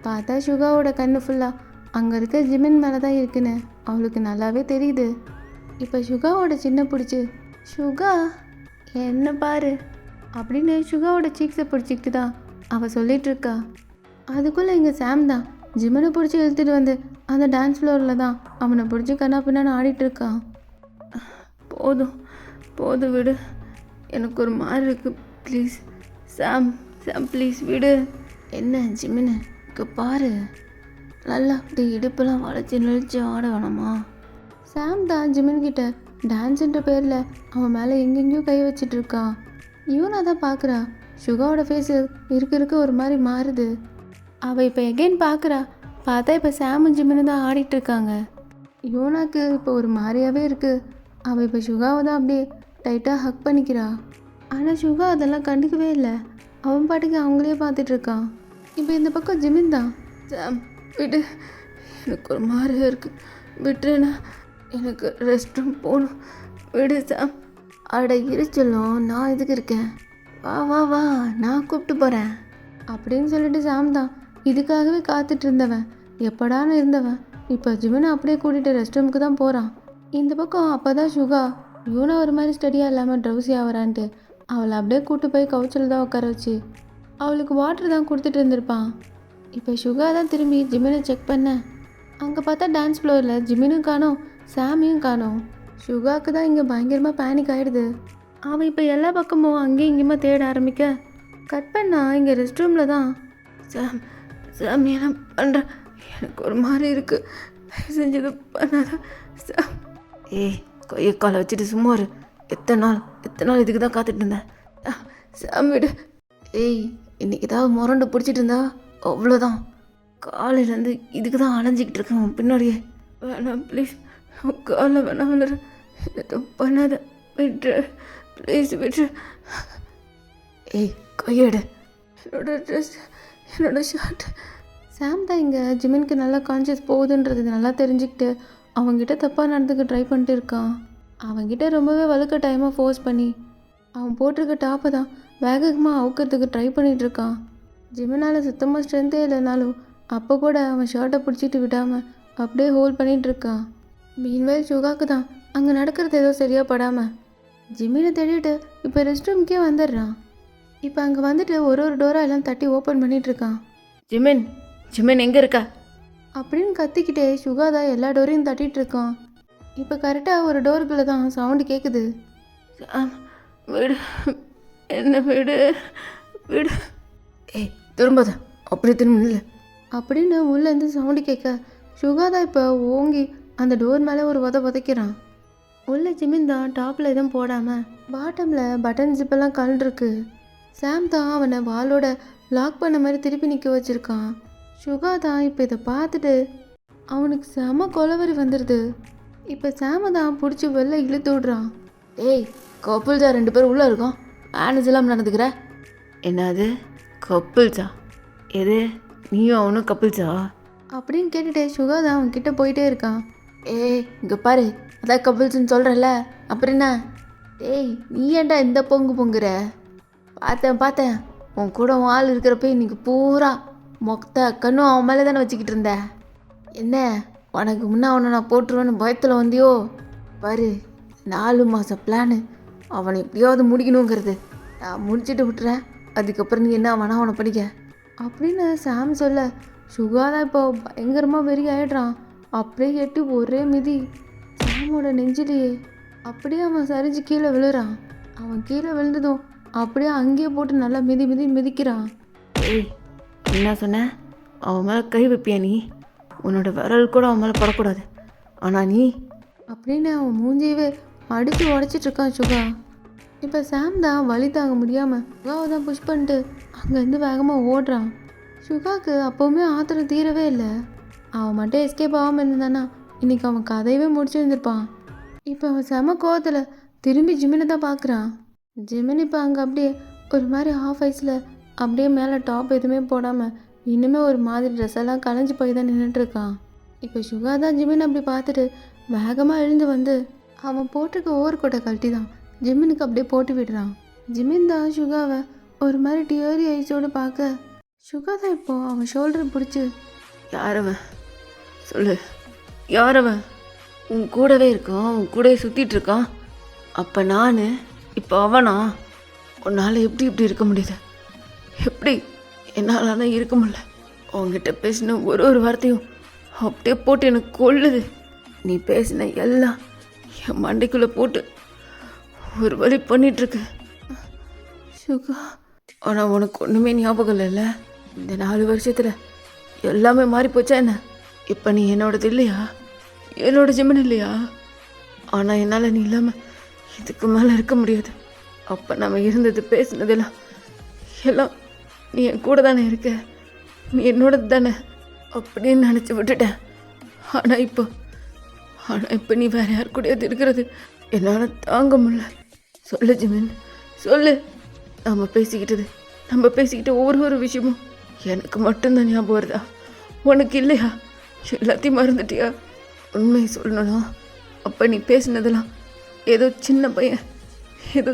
பார்த்தா சுகாவோட கண்ணு ஃபுல்லாக அங்கே இருக்க ஜிமின் மேலே தான் இருக்குன்னு அவளுக்கு நல்லாவே தெரியுது. இப்போ சுகாவோட சின்ன பிடிச்சி சுகா என்ன பாரு அப்படின்னு சுகாவோட சீக்ஸை பிடிச்சிக்கிட்டு தான் அவள் சொல்லிகிட்ருக்கா. அதுக்குள்ளே இங்கே சாம் தான் ஜிமினை பிடிச்சி இழுத்துட்டு வந்து அந்த டான்ஸ் ஃப்ளோரில் தான் அவனை பிடிச்சி கண்ணா பின்னான்னு ஆடிட்டுருக்கான். போதும் போதும் விடு, எனக்கு ஒரு மாதிரி இருக்குது, ப்ளீஸ் சாம் சாம் ப்ளீஸ் விடு. என்ன ஜிமினு இங்கே பாரு, நல்லா அப்படி இடுப்பெல்லாம் வளைச்சி நெளிச்சு ஆட வேணாமா? சாம் தான் ஜிமின்கிட்ட டான்ஸுன்ற பேரில் அவன் மேலே எங்கெங்கேயோ கை வச்சிட்ருக்கான். யூனா தான் பார்க்குறா. சுகாவோட ஃபேஸு இருக்க ஒரு மாதிரி மாறுது. அவள் இப்போ எகெயின் பார்க்குறா. பார்த்தா இப்போ சாமும் ஜிமினும் தான் ஆடிட்டுருக்காங்க. யூனாக்கு இப்போ ஒரு மாதிரியாகவே இருக்குது. அவள் இப்போ சுகாவை தான் அப்படியே டைட்டாக ஹக் பண்ணிக்கிறா. ஆனால் சுகா அதெல்லாம் கண்டுக்கவே இல்லை. அவன் பாட்டுக்கு அவங்களே பார்த்துட்ருக்கான். இப்போ இந்த பக்கம் ஜிமின் தான் சாம் விடு, எனக்கு ஒரு மாதிரியாக இருக்குது, விட்டுறேண்ணா, எனக்கு ரெஸ்ட் ரூம் போகணும், விடு சாம். அட இருச்சலும், நான் இதுக்கு இருக்கேன், வா வா வா, நான் கூப்பிட்டு போகிறேன் அப்படின்னு சொல்லிட்டு சாம் தான் இதுக்காகவே காத்துட்டு இருந்தவன், எப்படான்னு இருந்தவன் இப்போ ஜிமினை அப்படியே கூட்டிகிட்டு ரெஸ்ட் ரூமுக்கு தான் போகிறான். இந்த பக்கம் அப்போ தான் சுகா யூனா ஒரு மாதிரி ஸ்டடியாக இல்லாமல் ட்ரௌசி ஆகிறான்ட்டு அவளை அப்படியே கூட்டு போய் கவுச்சில் தான் உட்கார வச்சு அவளுக்கு வாட்டர் தான் கொடுத்துட்டு இருந்திருப்பான். இப்போ சுகா தான் திரும்பி ஜிமினை செக் பண்ண அங்கே பார்த்தா டான்ஸ் ஃப்ளோரில் ஜிமினும் காணோம், சாமியும் காணோம். சுகாவுக்கு தான் இங்கே பயங்கரமாக பேனிக் ஆகிடுது. அவன் இப்போ எல்லா பக்கமும் அங்கேயும் இங்கேயுமா தேட ஆரம்பிக்க கட் பண்ணா இங்கே ரெஸ்ட் ரூமில் தான் சாம் சாம் என்ன பண்ணுற, எனக்கு ஒரு மாதிரி இருக்குது, செஞ்சது பண்ணாத சாம். ஏய் கையை காலை வச்சுட்டு சும்மா இரு, எத்தனை நாள் இதுக்கு தான் காத்துட்டு இருந்தேன். சாம் விடு. ஏய் இன்னைக்கு ஏதாவது முரண்டு பிடிச்சிட்டு இருந்தா அவ்வளோதான், காலையிலேருந்து இதுக்கு தான் அலைஞ்சிக்கிட்டு இருக்கேன் உன் பின்னாடியே. வேணாம் ப்ளீஸ், காலை வேணாம் விழுற, எதுவும் பண்ணாத, விட்டுரு ப்ளீஸ் விட்டுரு. ஏய் கையெடு, என்னோட ட்ரெஸ், என்னோட ஷர்ட். சாம் தான் இங்கே ஜிமினுக்கு நல்லா கான்ஷியஸ் போகுதுன்றது நல்லா தெரிஞ்சுக்கிட்டு அவங்ககிட்ட தப்பாக நடந்துக்க ட்ரை பண்ணிட்டு இருக்கான். அவங்ககிட்ட ரொம்பவே வழுக்க டைமாக ஃபோர்ஸ் பண்ணி அவன் போட்டிருக்க டாப்பை தான் வேகமாக அவுக்கிறதுக்கு ட்ரை பண்ணிகிட்டு இருக்கான். ஜிமினால் சுத்தமாக ஸ்ட்ரென்த்தே இல்லைனாலும் அப்போ கூட அவன் ஷர்ட்டை பிடிச்சிட்டு விடாமல் அப்படியே ஹோல்ட் பண்ணிகிட்டு இருக்கான். மீன்வேல் சுகாக்கு தான் அங்கே நடக்கிறது ஏதோ சரியாக படாமல் ஜிமினை தேடிட்டு இப்போ ரெஸ்ட் ரூம்க்கே வந்துடுறான். இப்போ அங்கே வந்துட்டு ஒரு டோராக எல்லாம் தட்டி ஓப்பன் பண்ணிகிட்ருக்கான். ஜிமின் ஜிமின் எங்கே இருக்கா அப்படின்னு கத்திக்கிட்டே சுகா தான் எல்லா டோரையும் தட்டிகிட்டு இருக்கான். இப்போ கரெக்டாக ஒரு டோருக்குள்ளே தான் சவுண்டு கேட்குது. சாம் விடு, என்ன விடு விடு. ஏய் திரும்பாத, அப்படி திரும்ப இல்லை அப்படின்னு உள்ளேருந்து சவுண்டு கேட்க சுகா தான் இப்போ ஓங்கி அந்த டோர் மேலே ஒரு உதைக்கிறான். உள்ள ஜிமின் தான் டாப்பில் எதுவும் போடாமல் பாட்டமில் பட்டன் ஜிப்பெல்லாம் கலண்டுருக்கு. சாம் தான் அவனை வாளோட லாக் பண்ண மாதிரி திருப்பி நிற்க வச்சுருக்கான். சுகா தான் இப்போ இதை பார்த்துட்டு அவனுக்கு செம கொலவரி வந்துடுது. இப்போ சாமை தான் பிடிச்சி வெளில இழுத்து விடுறான். ஏய் கப்புள்ஸா 2 பேர் உள்ளே இருக்கோம், மேனேஜ் இல்லாமல் நடந்துக்கிற. என்னது கப்புள்ஸா? எது நீயும் அவனும் கப்புள்ஸா அப்படின்னு கேட்டுட்டே சுகா தான் அவன்கிட்ட போயிட்டே இருக்கான். ஏய் இங்கே பாரு, அதான் கப்புள்ஸ்ன்னு சொல்கிறல்ல, அப்புறம் என்ன? ஏய் நீ ஏன்டா இந்த பொங்குற? பார்த்தேன் உன் கூட உன் ஆள் இருக்கிறப்ப இன்னைக்கு பூரா மொத்த கண்ணும் அவன் மேலே தானே வச்சுக்கிட்டு இருந்த. என்ன உனக்கு முன்னே அவனை நான் போட்டுருவேன்னு பயத்தில் வந்தியோ? பாரு 4 மாதம் பிளானு, அவனை எப்படியாவது முடிக்கணுங்கிறது. நான் முடிச்சுட்டு விட்டுறேன், அதுக்கப்புறம் நீ என்ன வேணா அவனை படிக்க அப்படின்னு சாம் சொல்ல சுகா தான் இப்போ பயங்கரமாக வெறி ஆயிடுறான். அப்படியே எட்டி ஒரே மிதி சாமோட நெஞ்சிலேயே அப்படியே அவன் சரிஞ்சு கீழே விழுறான். அவன் கீழே விழுந்ததும் அப்படியே அங்கேயே போட்டு நல்லா மிதிக்கிறான். ஏய் என்ன சொன்ன? அவன் மேலே கை வைப்பியா நீ? உன்னோட விரல் கூட அவன் மேலே படக்கூடாது. ஆனால் நீ அப்படின்னு அவன் மூஞ்சியவே அடித்து உடச்சிட்ருக்கான் சுகா. இப்போ சாம் தான் வலி தாங்க முடியாமல் சுகாவை தான் புஷ் பண்ணிட்டு அங்கேருந்து வேகமாக ஓடுறான். சுகாவுக்கு அப்போவுமே ஆத்திரம் தீரவே இல்லை. அவன் மட்டும் எஸ்கேப் ஆகாமல் இருந்தானா இன்றைக்கி அவன் கதையவே முடிச்சிருந்துருப்பான். இப்போ அவன் செம கோவத்தில் திரும்பி ஜிமினை தான் பார்க்குறான். ஜிமின் இப்போ அங்கே அப்படியே ஒரு மாதிரி ஆஃப் ஐஸில் அப்படியே மேலே டாப் எதுவுமே போடாமல் இன்னுமே ஒரு மாதிரி ட்ரெஸ் எல்லாம் கலைஞ்சு போய் தான் நின்றுட்டுருக்கான். இப்போ சுகா தான் ஜிமின் அப்படி பார்த்துட்டு வேகமாக எழுந்து வந்து அவன் போட்டிருக்க ஓவர் கோட்டை கழட்டி தான் ஜிமினுக்கு அப்படியே போட்டு விடுறான். ஜிமின் தான் சுகாவை ஒரு மாதிரி டியரி ஐஸோடு பார்க்க சுகா தான் இப்போ அவன் ஷோல்டரை பிடிச்சி, யாரவன் சொல்லு, யாரவன்? உன் கூடவே இருக்கான், உன் கூடவே சுற்றிட்டு இருக்கான். அப்போ நான் இப்போ அவனா? உன்னால் எப்படி இப்படி இருக்க முடியுது? எப்படி என்னால் இருக்க முடியல. உங்ககிட்ட பேசின ஒரு வார்த்தையும் அப்படியே போட்டு எனக்கு கொள்ளுது. நீ பேசின எல்லாம் என் மண்டைக்குள்ளே போட்டு ஒரு வழி பண்ணிகிட்ருக்கு. சுகா. ஆனால் உனக்கு ஒன்றுமே ஞாபகம் இல்லைல்ல? இந்த 4 வருஷத்தில் எல்லாமே மாறி போச்சா என்ன? இப்போ நீ என்னோடது இல்லையா? என்னோட ஜிமின் இல்லையா? ஆனால் என்னால் நீ இல்லாமல் இதுக்கு மேலே இருக்க முடியாது. அப்போ நம்ம இருந்தது பேசினதெல்லாம் எல்லாம் நீ என் கூட தானே இருக்க, நீ என்னோடது தானே அப்படின்னு நினச்சி விட்டுட்டேன். ஆனால் இப்போ நீ வேறு யார் கூடயாவது இருக்கிறது என்னால் தாங்க முடியல. சொல்லு ஜிமின், சொல்லு. நம்ம பேசிக்கிட்ட ஒரு விஷயமும் எனக்கு மட்டும்தான் ஞாபகம் வருதா? உனக்கு இல்லையா? எல்லாத்தையும் மறந்துட்டியா? உண்மையை சொல்லணும்னா அப்போ நீ பேசினதெல்லாம் ஏதோ சின்ன பையன் ஏதோ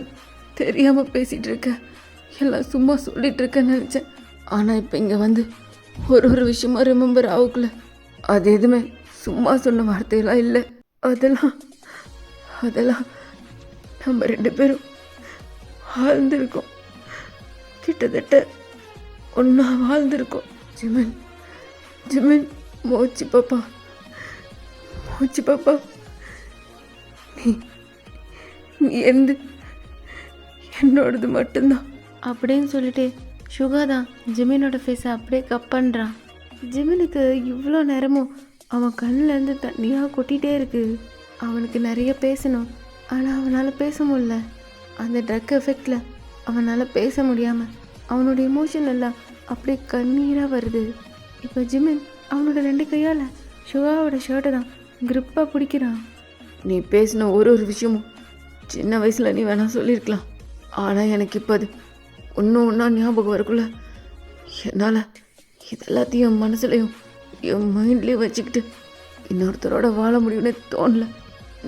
தெரியாமல் பேசிகிட்டு இருக்க, எல்லாம் சும்மா சொல்லிகிட்டு இருக்கேன்னு நினச்சேன். ஆனால் இப்போ இங்கே வந்து ஒரு விஷயமா ரிமெம்பர் ஆகுக்குள்ள அது எதுவுமே சும்மா சொன்ன வார்த்தையெல்லாம் இல்லை. அதெல்லாம் நம்ம 2 பேரும் வாழ்ந்திருக்கோம், கிட்டத்தட்ட ஒன்றா வாழ்ந்திருக்கோம். ஜிமின் மோச்சி பாப்பா, நீ என்னோடது மட்டும்தான் அப்படின்னு சொல்லிட்டு சுகா தான் ஜிமினோட ஃபேஸை அப்படியே கப் பண்ணுறான். ஜிமினுக்கு இவ்வளோ நேரமும் அவன் கண்ணிலேருந்து தண்ணியாக கொட்டிகிட்டே இருக்கு. அவனுக்கு நிறைய பேசணும், ஆனால் அவனால் பேச முடியல. அந்த ட்ரக் எஃபெக்டில் அவனால் பேச முடியாமல் அவனோட எமோஷன் எல்லாம் அப்படியே கண்ணீராக வருது. இப்போ ஜிமின் அவனோட 2 கையால் சுகாவோட ஷர்ட்டை தான் grip-ஆ பிடிக்கிறான். நீ பேசின ஒரு விஷயமும் சின்ன வயசில் நீ வேணால் சொல்லியிருக்கலாம். ஆனால் எனக்கு இப்போ அது ஒன்றா ஞாபகம் வரக்குள்ள என்னால் இதெல்லாத்தையும் என் மனசுலையும் என் மைண்ட்லேயும் வச்சுக்கிட்டு இன்னொருத்தரோட வாழ முடியும்னே தோணல.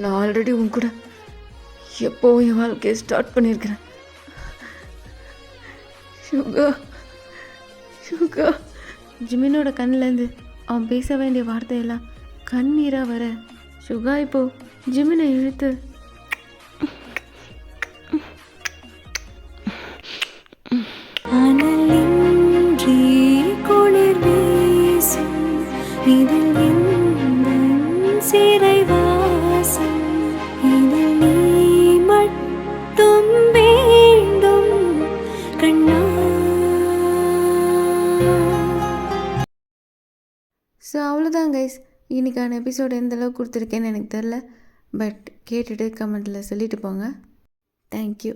நான் ஆல்ரெடி உன் கூட எப்போவும் என் வாழ்க்கையை ஸ்டார்ட் பண்ணியிருக்கிறேன். சுகா. ஜிமினோட கண்ணிலேருந்து அவன் பேச வேண்டிய வார்த்தையெல்லாம் கண்ணீராக வர சுகா இப்போ ஜிமினை இழுத்து அனலின்றி குளிர் வீசும் இதில் எந்தன் சிறை வாசம், இதில் நீ மட்டும் வேண்டும் கண்ணா. ஸோ அவ்வளோதான் கைஸ், இன்றைக்கான எபிசோடு எந்த அளவுக்கு கொடுத்துருக்கேன்னு எனக்கு தெரில. பட் கேட்டுட்டு கமெண்ட்டில் சொல்லிட்டு போங்க. தேங்க்யூ.